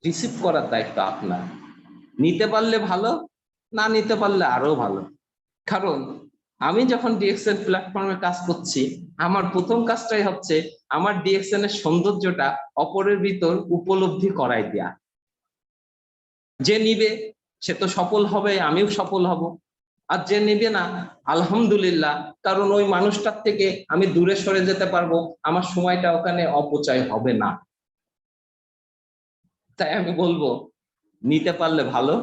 রিসিভ করার দায়িত্ব আপনার। নিতে পারলে ভালো, না নিতে পারলে আরো ভালো। কারণ আমি যখন ডিএক্সএন প্ল্যাটফর্মে কাজ করছি, আমার প্রথম কাজটাই হচ্ছে আমার ডিএক্সএন এর সৌন্দর্যটা অপরের ভিতর উপলব্ধি করাই দেয়া। যে নিবে সে তো সফল হবে, আমিও সফল হব, আর যে নিবে না আলহামদুলিল্লাহ, কারণ ওই মানুষটার থেকে আমি দূরে সরে যেতে পারবো, আমার সময়টা ওখানে অপচয় হবে না। তাই আমি বলবো নিতে পারলে ভালো,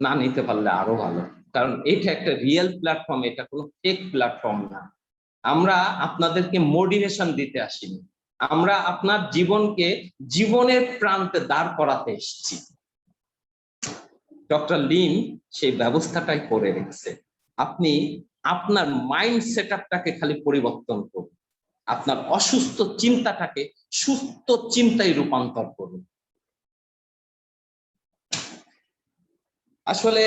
না নিতে পারলে আরো ভালো, কারণ এটা একটা রিয়েল প্ল্যাটফর্ম, এটা কোনো ফেক প্ল্যাটফর্ম না। আমরা আপনাদেরকে মোটিভেশন দিতে আসিনি, আমরা আপনার জীবনকে জীবনের প্রান্তে দাঁড় করাতে এসেছি। ডক্টর লিম সেই ব্যবস্থাটাই করে রেখেছে। আপনি আপনার মাইন্ড সেটআপটাকে খালি পরিবর্তন করুন, আপনার অসুস্থ চিন্তাটাকে সুস্থ চিন্তায় রূপান্তর করুন। আসলে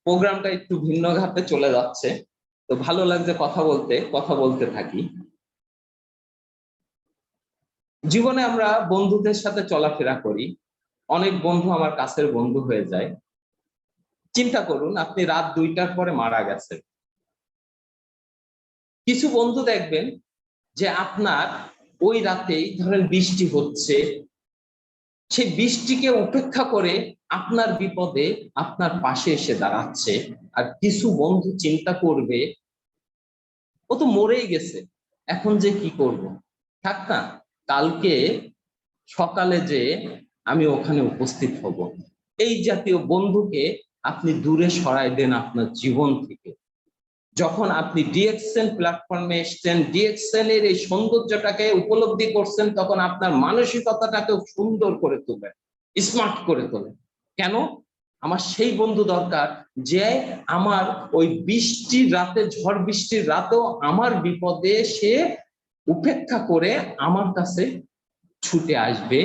প্রোগ্রামটা একটু ভিন্ন ঘাতে চলে যাচ্ছে, তো ভালো লাগছে কথা বলতে থাকি। জীবনে আমরা বন্ধুদের সাথে চলাফেরা করি, অনেক বন্ধু আমার কাছের বন্ধু হয়ে যায়। চিন্তা করুন আপনি রাত 2টার পরে মারা গেছেন, কিছু বন্ধু দেখবেন যে আপনার ওই রাতেই ধরেন বৃষ্টি হচ্ছে, সেই বৃষ্টিকে উপেক্ষা করে আপনার বিপদে আপনার পাশে এসে দাঁড়াচ্ছে। আর কিছু বন্ধু চিন্তা করবে ও তো মরেই গেছে, এখন যে কি করব, থাক না, কালকে সকালে যে আমি ওখানে উপস্থিত হব। এই জাতীয় বন্ধুকে আপনি দূরে সরাই দেন আপনার জীবন থেকে। যখন আপনি ডিএক্সএন প্ল্যাটফর্মে এসছেন, ডিএক্সএন এর এই সৌন্দর্যটাকে উপলব্ধি করছেন, তখন আপনার মানসিকতাটাকেও সুন্দর করে তোলেন, স্মার্ট করে তোলেন। কেন? আমার সেই বন্ধু দরকার যে আমার ওই বৃষ্টির রাতে, ঝড় বৃষ্টির রাতেও আমার বিপদে সে উপেক্ষা করে আমার কাছে ছুটে আসবে।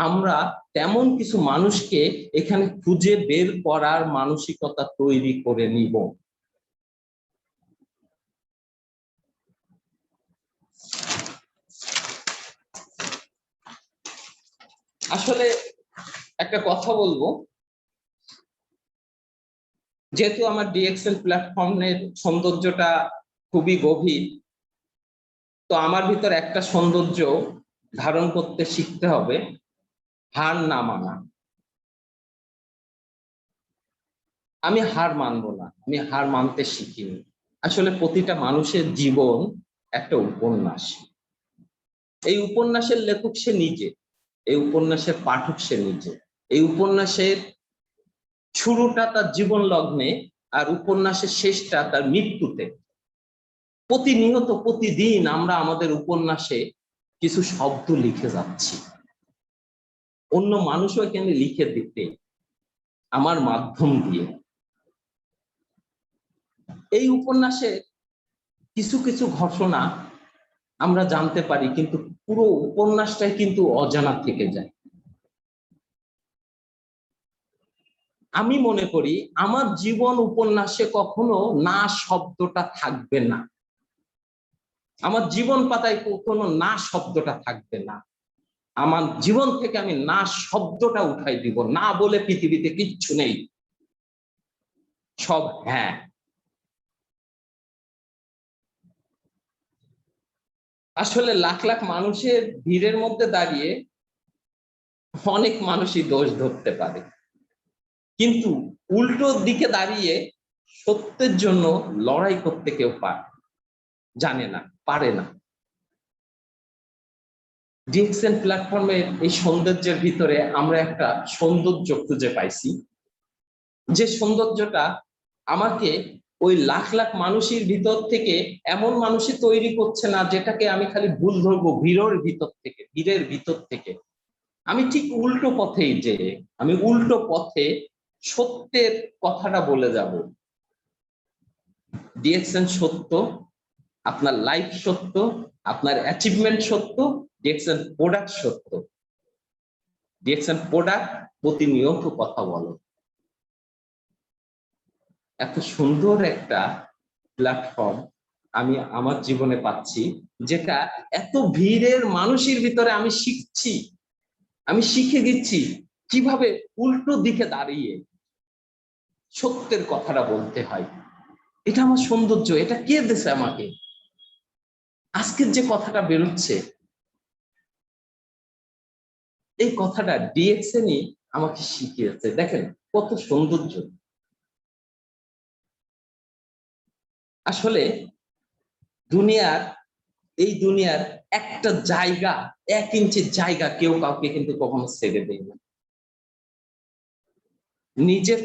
আমরা তেমন কিছু মানুষকে এখানে খুঁজে বের করার মানসিকতা তৈরি করে নিব। আসলে একটা কথা বলবো, যেহেতু আমার ডিএক্সএল প্ল্যাটফর্মের সৌন্দর্যটা খুবই গভীর, তো আমার ভিতর একটা সৌন্দর্য ধারণ করতে শিখতে হবে, হার না মানা। আমি হার মানবো না, আমি হার মানতে শিখিনি। আসলে প্রতিটা মানুষের জীবন একটা উপন্যাস। এই উপন্যাসের লেখক সে নিজে, এই উপন্যাসের পাঠক সে নিজে। এই উপন্যাসের শুরুটা তার জীবন লগ্নে, আর উপন্যাসের শেষটা তার মৃত্যুতে। প্রতিনিয়ত প্রতিদিন আমরা আমাদের উপন্যাসে কিছু শব্দ লিখে যাচ্ছি, অন্য মানুষও এখানে লিখে দিতে আমার মাধ্যম দিয়ে। এই উপন্যাসে কিছু কিছু ঘটনা আমরা জানতে পারি, কিন্তু পুরো উপন্যাসটাই কিন্তু অজানা থেকে যায়। আমি মনে করি আমার জীবন উপন্যাসে কখনো না শব্দটা থাকবে না, আমার জীবন পাতায় কখনো না শব্দটা থাকবে না। আমার জীবন থেকে আমি না শব্দটা উঠাই দিব, না বলে পৃথিবীতে কিচ্ছু নেই, সব হ্যাঁ। আসলে লাখ লাখ মানুষের ভিড়ের মধ্যে দাঁড়িয়ে অনেক মানুষই দোষ ধরতে পারে, কিন্তু উল্টো দিকে দাঁড়িয়ে সত্যের জন্য লড়াই করতে কেউ জানে না, পারে না। ডিএক্সএন প্ল্যাটফর্মের এই সৌন্দর্যের ভিতরে আমরা একটা সৌন্দর্য খুঁজে পাইছি, যে সৌন্দর্যটা আমাকে ওই লাখ লাখ মানুষের ভিতর থেকে এমন মানুষই তৈরি করছে না যেটাকে আমি খালি ভুল ধরবো ভিড়ের ভিতর থেকে। আমি ঠিক উল্টো পথেই, যে আমি উল্টো পথে সত্যের কথাটা বলে যাব। ডিএক্সএন সত্য, আপনার লাইফ সত্য, আপনার অ্যাচিভমেন্ট সত্য, ডিএক্সএন প্রোডাক্ট সত্য। ডিএক্সএন প্রোডাক্ট প্রতিনিয়ত কথা বলো। এত সুন্দর একটা প্ল্যাটফর্ম আমি আমার জীবনে পাচ্ছি, যেটা এত ভিড়ের মানুষের ভিতরে আমি শিখছি, আমি শিখে দিচ্ছি কিভাবে উল্টো দিকে দাঁড়িয়ে সত্যের কথাটা বলতে হয়। এটা আমার সৌন্দর্য, এটা কে দিছে আমাকে? আজকের যে কথাটা বেরোচ্ছে, এই কথাটা ডিএক্সএনই আমাকে শিখিয়েছে। দেখেন কত সৌন্দর্য। আসলে দুনিয়ার একটা জায়গা, 1 ইঞ্চির জায়গা কেউ কাউকে কিন্তু কখনো ছেড়ে দেয় না। নিজের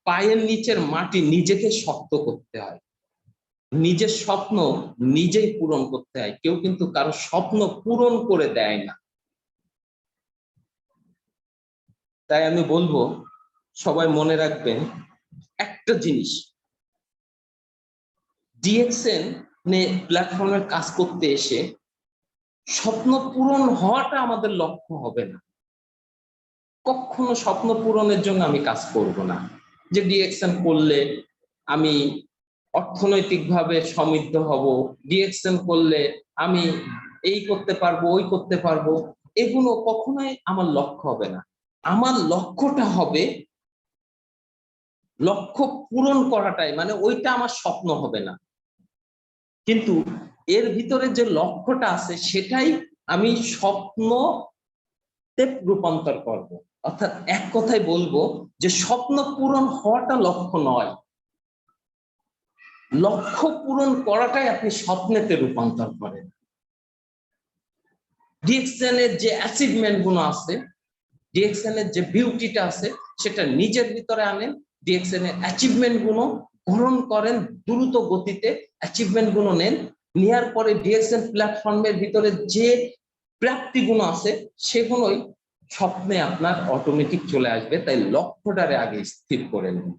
পায়ের নিচের মাটি নিজেকে শক্ত করতে হয়, নিজের স্বপ্ন নিজেই পূরণ করতে হয়, কেউ কিন্তু কারো স্বপ্ন পূরণ করে দেয় না। তাই আমি বলবো সবাই মনে রাখবেন একটা জিনিস, ডিএক্সএন প্ল্যাটফর্মের কাজ করতে এসে স্বপ্ন পূরণ হওয়াটা আমাদের লক্ষ্য হবে না। কখনো স্বপ্ন পূরণের জন্য আমি কাজ করব না, যে ডিএক্সএন করলে আমি অর্থনৈতিকভাবে সমৃদ্ধ হব, ডিএক্সএন করলে আমি এই করতে পারবো, ওই করতে পারবো। এগুলো কখনোই আমার লক্ষ্য হবে না। আমার লক্ষ্যটা হবে, লক্ষ্য পূরণ করাটাই, মানে ওইটা আমার স্বপ্ন হবে না, কিন্তু এর ভিতরে যে লক্ষ্যটা আছে সেটাই আমি স্বপ্নতে রূপান্তর করব। অর্থাৎ এক কথায় বলবো যে স্বপ্ন পূরণ হওয়াটা লক্ষ্য নয়, লক্ষ্য পূরণ করাটাই আপনি স্বপ্নেতে রূপান্তর করেন। ডিএক্সএন এর যে অ্যাচিভমেন্ট গুলো আছে, ডিএক্সএন এর যে বিউটিটা আছে, সেটা নিজের ভিতরে আনেন। ডিএক্সএন এর অ্যাচিভমেন্ট গুলো গ্রহণ করেন, দ্রুত গতিতে অ্যাচিভমেন্ট গুলো নেন। নেওয়ার পরে ডিএক্সএন প্ল্যাটফর্মের ভিতরে যে প্রাপ্তিগুলো আছে সেগুলোই স্বপ্নে আপনার অটোমেটিক চলে আসবে। তাই লক্ষ্যটারে আগে স্থির করে নিন।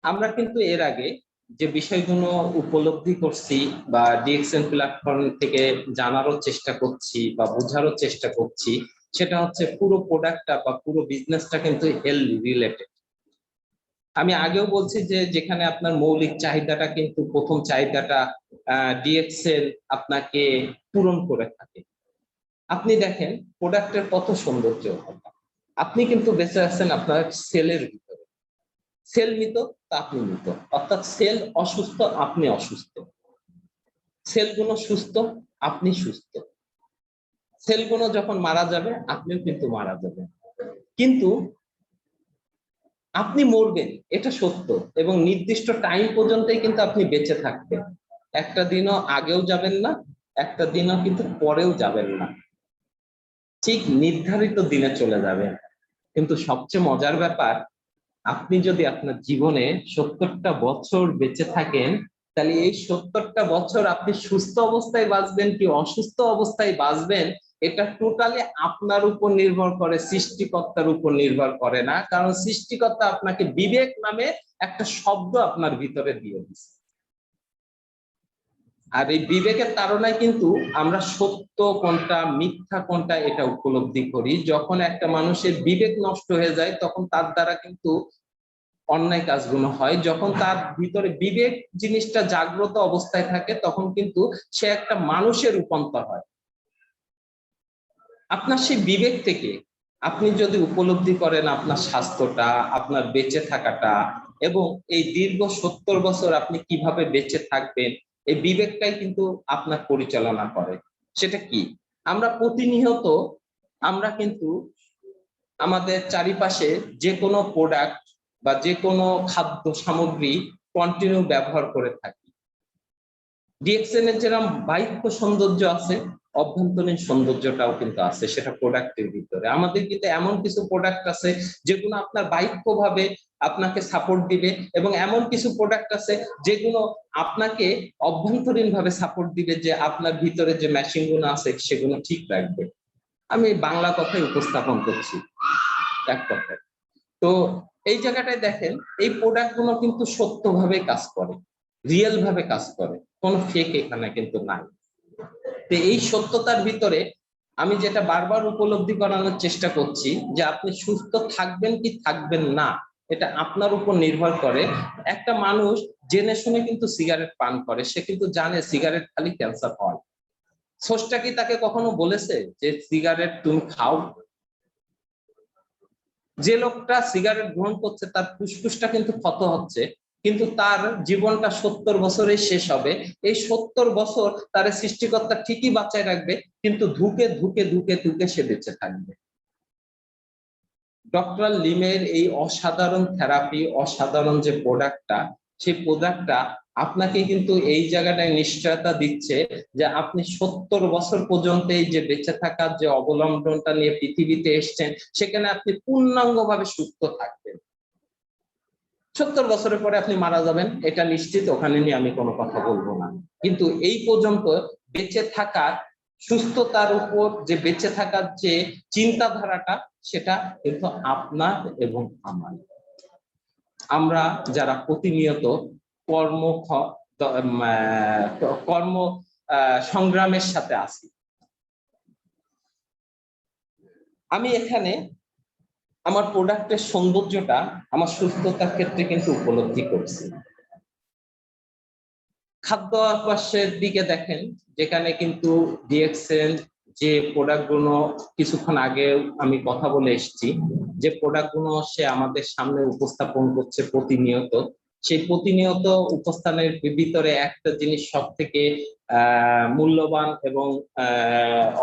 আমরা কিন্তু এর আগে যে বিষয়গুলো উপলব্ধি করছি বা ডিএক্সএন প্ল্যাটফর্ম থেকে জানারও চেষ্টা করছি বা বোঝারও চেষ্টা করছি, সেটা হচ্ছে পুরো প্রোডাক্টটা বা পুরো বিজনেসটা কিন্তু হেলথ রিলেটেড। আমি আগেও বলছি যে যেখানে আপনার মৌলিক চাহিদাটা কিন্তু প্রথম চাহিদাটা ডিএক্সএল আপনাকে পূরণ করে থাকে। আপনি দেখেন প্রোডাক্টের কত সৌন্দর্য, আপনি কিন্তু বেঁচে আছেন আপনার সেলের ভিতরে। সেল মৃত তা আপনি মৃত, অর্থাৎ সেল অসুস্থ আপনি অসুস্থ, সেলগুলো সুস্থ আপনি সুস্থ। সেলগুলো যখন মারা যাবে আপনিও কিন্তু মারা যাবেন, কিন্তু আপনি মরবেন এটা সত্য, এবং নির্দিষ্ট টাইম পর্যন্তই কিন্তু আপনি বেঁচে থাকবেন। একটা দিনও আগেও যাবেন না, একটা দিনও কিন্তু পরেও যাবেন না, ঠিক নির্ধারিত দিনে চলে যাবেন। কিন্তু সবচেয়ে মজার ব্যাপার, আপনি যদি আপনার জীবনে 70টা বছর বেঁচে থাকেন, তাহলে এই 70টা বছর আপনি সুস্থ অবস্থায় বাঁচবেন কি অসুস্থ অবস্থায় বাঁচবেন, এটা টোটালি আপনার উপর নির্ভর করে, সৃষ্টিকর্তার উপর নির্ভর করে না। কারণ সৃষ্টিকর্তা আপনাকে বিবেক নামে একটা শব্দ আপনার ভিতরে দিয়ে দিচ্ছে, আর এই বিবেকের তাড়নায় কিন্তু আমরা সত্য কোনটা মিথ্যা কোনটা এটা উপলব্ধি করি। যখন একটা মানুষের বিবেক নষ্ট হয়ে যায় তখন তার দ্বারা কিন্তু অন্যায় কাজগুলো হয়। যখন তার ভিতরে বিবেক জিনিসটা জাগ্রত অবস্থায় থাকে তখন কিন্তু সে একটা মানুষের রূপান্তর হয়। আপনার সেই বিবেক থেকে আপনি যদি উপলব্ধি করেন আপনার স্বাস্থ্যটা, আপনার বেঁচে থাকাটা, এবং এই দীর্ঘ 70 বছর আপনি কিভাবে বেঁচে থাকবেন, এই বিবেকটাই কিন্তু আপনার পরিচালনা করে। সেটা কি? আমরা প্রতিনিয়ত আমরা কিন্তু আমাদের চারিপাশে যে কোনো প্রোডাক্ট বা যে কোনো খাদ্য সামগ্রী কন্টিনিউ ব্যবহার করে থাকি। ডিএক্সএন এর যেরকম বাহ্য সৌন্দর্য আছে, অভ্যন্তরীণ সৌন্দর্যটাও কিন্তু আছে সেটা প্রোডাক্টের ভিতরে। আমাদের কিন্তু এমন কিছু প্রোডাক্ট আছে যেগুলো আপনার বাহ্যভাবে আপনাকে সাপোর্ট দিবে, এবং এমন কিছু প্রোডাক্ট আছে যেগুলো আপনাকে অভ্যন্তরীণ ভাবে সাপোর্ট দিবে, যে আপনার ভিতরে যে মেশিন গুলো আছে সেগুলো ঠিক রাখবে। আমি বাংলা কথাই উপস্থাপন করছি এক কথায়। তো এই জায়গাটায় দেখেন এই প্রোডাক্ট গুলো কিন্তু সত্যভাবে কাজ করে, রিয়েল ভাবে কাজ করে, কোনো ফেক এখানে কিন্তু নাই। তো এই সত্যতার ভিতরে আমি যেটা বারবার উপলব্ধি করানোর চেষ্টা করছি, যে আপনি সুস্থ থাকবেন কি থাকবেন না এটা আপনার উপর নির্ভর করে। একটা মানুষ জেনে শুনে কিন্তু সিগারেট পান করে, সে কিন্তু জানে সিগারেট খালি ক্যান্সার হয়। স্রষ্টা কি তাকে কখনো বলেছে যে সিগারেট তুমি খাও? যে লোকটা সিগারেট গ্রহণ করছে তার ফুসফুসটা কিন্তু ক্ষত হচ্ছে, কিন্তু তার জীবনটা 70 বছরেই শেষ হবে। এই 70 বছর তার সৃষ্টিকর্তা ঠিকই বাঁচায় রাখবে, কিন্তু ধুকে ধুকে ধুকে ধুকে সে বেঁচে থাকবে। ডক্টর লিমের এই অসাধারণ থেরাপি, অসাধারণ যে প্রোডাক্টটা, সেই প্রোডাক্টটা আপনাকে কিন্তু এই জায়গাটায় নিশ্চয়তা দিচ্ছে যে আপনি 70 বছর পর্যন্ত এই যে বেঁচে থাকার যে অবলম্বনটা নিয়ে পৃথিবীতে এসছেন, সেখানে আপনি পূর্ণাঙ্গভাবে সুস্থ থাকবেন। 70 বছরের পরে আপনি মারা যাবেন এটা নিশ্চিত, ওখানে নিয়ে আমি কোনো কথা বলবো না। কিন্তু এই পর্যন্ত বেঁচে থাকার সুস্থতার উপর যে বেঁচে থাকার যে চিন্তাধারাটা, সেটা কিন্তু আপনার এবং আমার। আমরা যারা প্রতিনিয়ত কর্ম কর্ম সংগ্রামের সাথে আছি, আমি এখানে আমার প্রোডাক্টের সৌন্দর্যটা আমার সুস্থতার ক্ষেত্রে কিন্তু উপলব্ধি করছি। খাদ্য অভ্যাসের দিকে দেখেন, যেখানে কিন্তু ডিএক্সএল যে প্রোডাক্টগুলো কিছুক্ষণ আগে আমি কথা বলে এসেছি, যে প্রোডাক্টগুলো সে আমাদের সামনে উপস্থাপন করছে প্রতিনিয়ত, সেই প্রতিনিয়ত উপস্থানের ভিতরে একটা জিনিস সব থেকে মূল্যবান এবং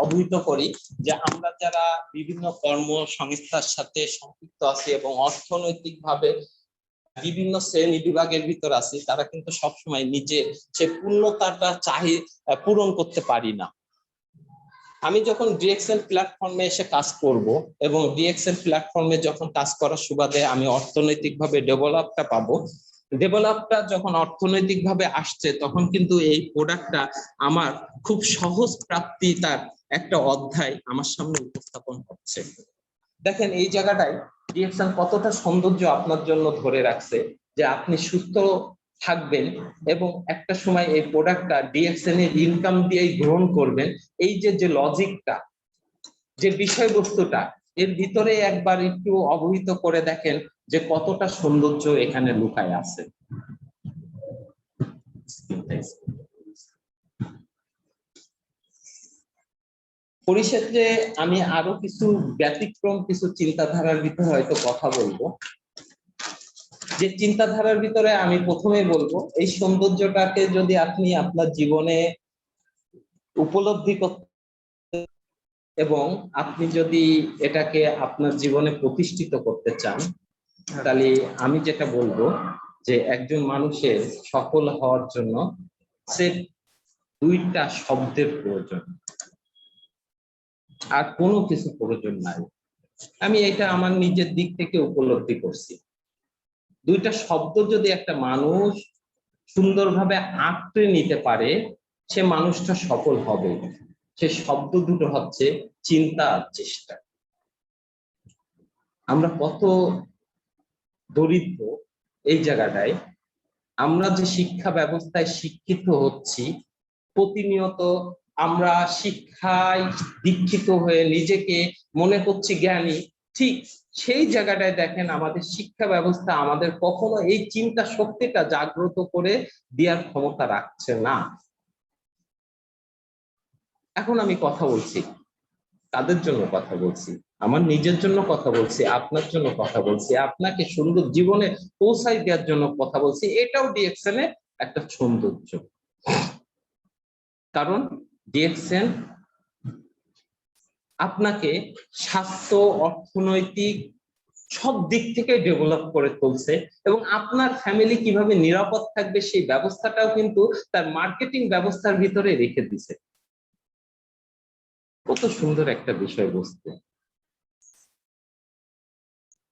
অবহিত করি, যে আমরা যারা বিভিন্ন কর্মসংস্থার সাথে সম্পৃক্ত আছি এবং অর্থনৈতিকভাবে বিভিন্ন শ্রেণী বিভাগের ভিতর আছি, তারা কিন্তু সবসময় নিজে সে পূর্ণতাটা পূরণ করতে পারি না। আমি যখন ডিএক্সএল প্ল্যাটফর্মে এসে কাজ করব এবং ডিএক্সএল প্ল্যাটফর্মে যখন কাজ করার সুবাদে আমি অর্থনৈতিকভাবে ডেভেলপটা যখন অর্থনৈতিকভাবে আসছে, তখন কিন্তু এই প্রোডাক্টটা আমার খুব সহজ প্রাপ্তি, তার একটা অধ্যায় আমার সামনে উপস্থাপন হচ্ছে। দেখেন এই জায়গাটায় ডিএক্সএল কতটা সৌন্দর্য আপনার জন্য ধরে রাখছে, যে আপনি সুস্থ থাকবেন এবং একটা সময় এই প্রোডাক্টটা ডিএক্সএল এর ইনকাম দিয়েই গ্রহণ করবেন। এই যে লজিকটা, যে বিষয়বস্তুটা, এর ভিতরে একবার একটু অবহিত করে দেখেন যে কতটা সৌন্দর্য এখানে লুকায় আছে। পরিশেষে আমি আরো কিছু ব্যতিক্রম কিছু চিন্তাধারার ভিতরে হয়তো কথা বলবো। যে চিন্তাধারার ভিতরে আমি প্রথমে বলবো, এই সৌন্দর্যটাকে যদি আপনি আপনার জীবনে উপলব্ধি করতে এবং আপনি যদি এটাকে আপনার জীবনে প্রতিষ্ঠিত করতে চান, তাহলে আমি যেটা বলবো যে একজন মানুষের সফল হওয়ার জন্য সে দুইটা শব্দের প্রয়োজন, আর কোনো কিছু প্রয়োজন নাই। আমি এটা আমার নিজের দিক থেকে উপলব্ধি করছি। দুইটা শব্দ যদি একটা মানুষ সুন্দরভাবে আঁকড়ে নিতে পারে, সে মানুষটা সফল হবে। সে শব্দ দুটো হচ্ছে চিন্তা আর চেষ্টা। আমরা কত দরিদ্র এই জায়গাটায়, আমরা যে শিক্ষা ব্যবস্থায় শিক্ষিত হচ্ছি, প্রতিনিয়ত আমরা শিক্ষায় দীক্ষিত হয়ে নিজেকে মনে করছি জ্ঞানী, ঠিক সেই জায়গাটায় দেখেন আমাদের শিক্ষা ব্যবস্থা আমাদের কখনো এই চিন্তা শক্তিটা জাগ্রত করে দেওয়ার ক্ষমতা রাখছে না। এখন আমি কথা বলছি, তাদের জন্য কথা বলছি, আমার নিজের জন্য কথা বলছি, আপনার জন্য কথা বলছি, আপনাকে সুন্দর জীবনে পৌঁছাই দেওয়ার জন্য কথা বলছি। এটাও ডিএক্সএন এর একটা সৌন্দর্য, কারণ ডিএক্সএন আপনাকে স্বাস্থ্য, অর্থনৈতিক সব দিক থেকে ডেভেলপ করে তুলছে এবং আপনার ফ্যামিলি কিভাবে নিরাপদ থাকবে সেই ব্যবস্থাটাও কিন্তু তার মার্কেটিং ব্যবস্থার ভিতরে রেখে দিছে। কত সুন্দর একটা বিষয়বস্তু।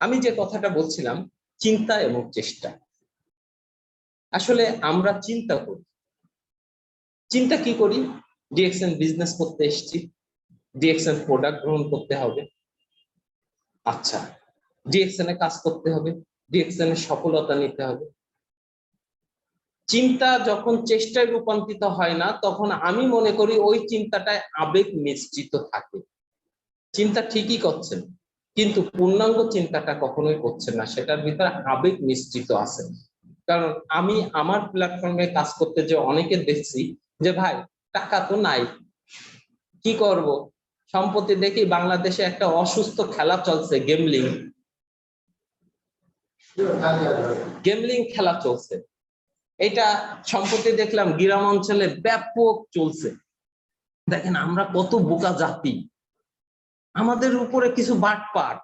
আমি যে কথাটা বলছিলাম, চিন্তা এবং চেষ্টা। আসলে আমরা চিন্তা করি, চিন্তা কি করি? ডিএক্সএন বিজনেস করতে এসেছি, ডিএক্সএন প্রোডাক্ট গ্রহণ করতে হবে, আচ্ছা ডিএক্সএন এ কাজ করতে হবে, ডিএক্সএন এর সফলতা নিতে হবে। চিন্তা যখন চেষ্টায় রূপান্তরিত হয় না, তখন আমি মনে করি ওই চিন্তাটায় আবেগ মিশ্রিত থাকে। চিন্তা ঠিকই করছেন, কিন্তু পূর্ণাঙ্গ চিন্তাটা কখনোই করছেন না, সেটার ভিতরে আবেগ মিশ্রিত আছে। কারণ আমি আমার প্ল্যাটফর্মে কাজ করতে যে অনেকে দেখছি যে ভাই টাকা তো নাই, কি করব? সম্প্রতি দেখি বাংলাদেশে একটা অসুস্থ খেলা চলছে, গেমলিং খেলা চলছে। এটা সম্প্রতি দেখলাম গ্রাম অঞ্চলে ব্যাপক চলছে। দেখেন আমরা কত বোকা জাতি, আমাদের উপরে কিছু বাটপার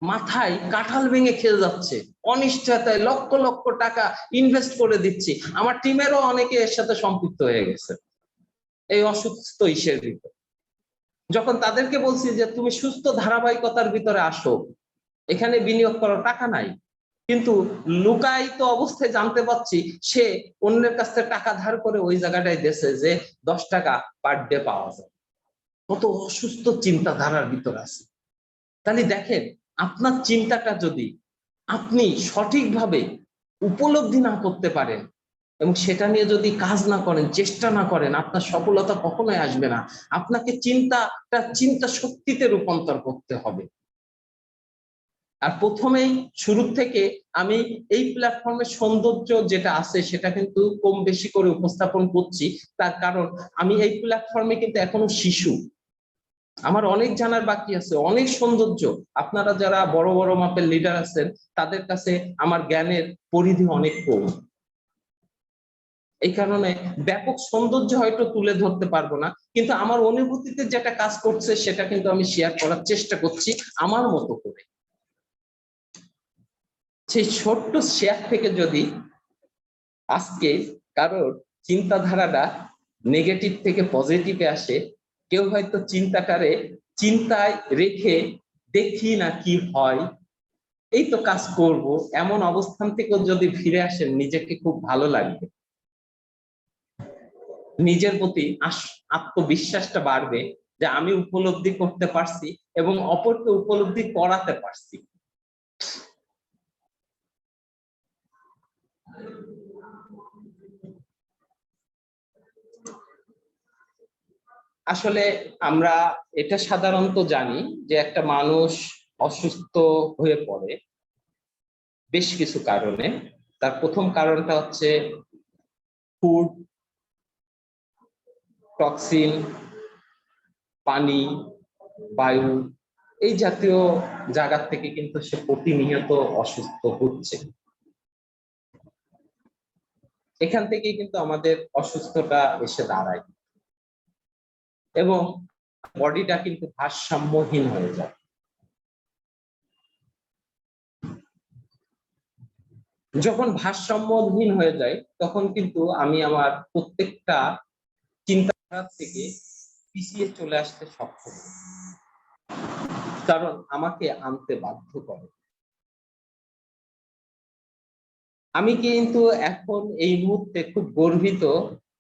মাথায় কাঁঠাল ভেঙে খেয়ে যাচ্ছে, অনিশ্চয়তায় লক্ষ লক্ষ টাকা ইনভেস্ট করে দিচ্ছি। আমার টিমেরও অনেকে এর সাথে সম্পৃক্ত হয়ে গেছে এই অসুস্থ ইসের ভিতরে। যখন তাদেরকে বলছি যে তুমি সুস্থ ধারাবাহিকতার ভিতরে আসো, এখানে বিনিয়োগ করার টাকা নাই, কিন্তু লুকায়িত অবস্থায় জানতে পারছি সে অন্যের কাছ থেকে টাকা ধার করে ওই জায়গাটায় দেশে যে 10 টাকা পার ডে পাওয়া যায়। কত অসুস্থ চিন্তাধারার ভিতর আছে। তাহলে দেখেন আপনার চিন্তাটা যদি আপনি সঠিকভাবে উপলব্ধি না করতে পারেন এবং সেটা নিয়ে যদি কাজ না করেন, চেষ্টা না করেন, আপনার সফলতা কখনোই আসবে না। আপনাকে চিন্তা শক্তিতে রূপান্তর করতে হবে। আর প্রথমেই শুরু থেকে আমি এই প্ল্যাটফর্মের সৌন্দর্য যেটা আছে সেটা কিন্তু কম বেশি করে উপস্থাপন করছি, তার কারণ আমি এই প্ল্যাটফর্মে কিন্তু এখনো শিশু। আমার অনেক জানার বাকি আছে, অনেক সৌন্দর্য। আপনারা যারা বড় বড় মাপের লিডার আছেন, তাদের কাছে আমার জ্ঞানের পরিধি অনেক কম। এই কারণে ব্যাপক সৌন্দর্য হয়তো তুলে ধরতে পারবো না, কিন্তু আমার অনুভূতিতে যেটা কাজ করছে সেটা কিন্তু আমি শেয়ার করার চেষ্টা করছি আমার মতো করে। সেই ছোট্ট শেয়ার থেকে যদি আজকে কারোর চিন্তাধারাটা নেগেটিভ থেকে পজিটিভে আসে, কেউ হয়তো চিন্তাটারে চিন্তায় রেখে দেখি না কি হয়, এই তো কাজ করব, এমন অবস্থান থেকে যদি ফিরে আসেন, নিজেকে খুব ভালো লাগবে। নিজের প্রতি আত্মবিশ্বাসটা বাড়বে যে আমি উপলব্ধি করতে পারছি এবং অপরকে উপলব্ধি করাতে পারছি। আসলে আমরা এটা সাধারণত জানি যে একটা মানুষ অসুস্থ হয়ে পড়ে বেশ কিছু কারণে। তার প্রথম কারণটা হচ্ছে ফুড, টক্সিন, পানি, বায়ু, এই জাতীয় জায়গা থেকে কিন্তু সে প্রতিনিয়ত অসুস্থ হচ্ছে। এখান থেকেই কিন্তু আমাদের অসুস্থতা এসে দাঁড়ায় এবং বডিটা কিন্তু ভারসাম্যহীন হয়ে যায়। যখন ভারসাম্যহীন হয়ে যায়, তখন কিন্তু আমি আমার প্রত্যেকটা চিন্তাধারা থেকে পিছিয়ে চলে আসতে সক্ষম হই। কারণ আমাকে আনতে বাধ্য করে। আমি কিন্তু এখন এই মুহূর্তে খুব গর্বিত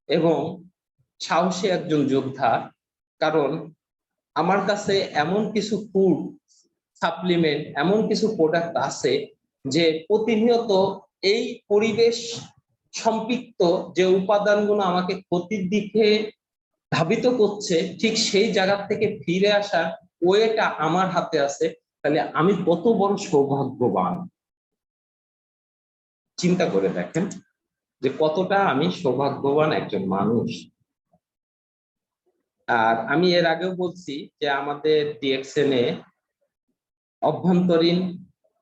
এবং সাহসী একজন যোদ্ধা। কারণ আমার কাছে এমন কিছু ফুড সাপ্লিমেন্ট, এমন কিছু প্রোডাক্ট আছে যে প্রতিনিয়ত এই পরিবেশ সম্পৃক্ত যে উপাদানগুলো আমাকে ক্ষতির দিকে ধাবিত করছে, ঠিক সেই জায়গা থেকে ফিরে আসার ওয়েটা আমার হাতে আছে। তাহলে আমি কত বড় সৌভাগ্যবান, চিন্তা করে দেখেন যে কতটা আমি সৌভাগ্যবান একজন মানুষ। আর আমি এর আগেও বলছি যে আমাদের ডিএক্সএন এ অভ্যন্তরীণ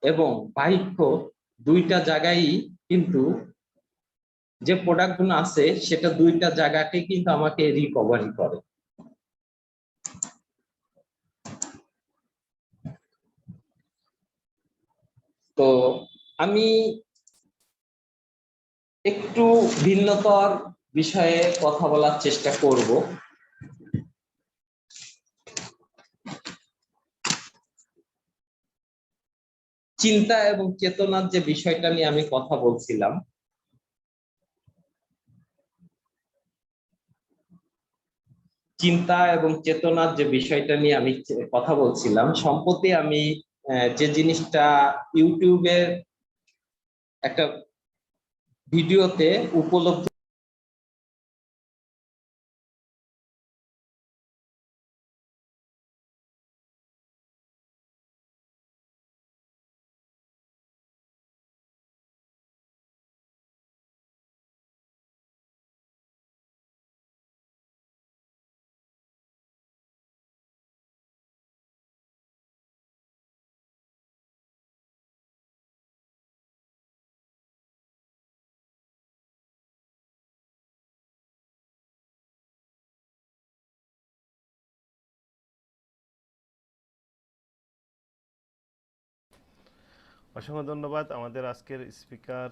এবং বাহ্য দুইটা জায়গায় কিন্তু যে প্রোডাক্ট গুলো আছে, সেটা দুইটা জায়গাকে কিন্তু আমাকে রিকভারি করে। তো আমি একটু ভিন্নতর বিষয়ে কথা বলার চেষ্টা করব। চিন্তা এবং চেতনার যে বিষয়টা নিয়ে আমি কথা বলছিলাম, চিন্তা এবং চেতনার যে বিষয়টা নিয়ে আমি কথা বলছিলাম, সম্প্রতি আমি যে জিনিসটা ইউটিউবে একটা ভিডিওতে উপলব্ধ, অসংখ্য ধন্যবাদ আমাদের আজকের স্পিকার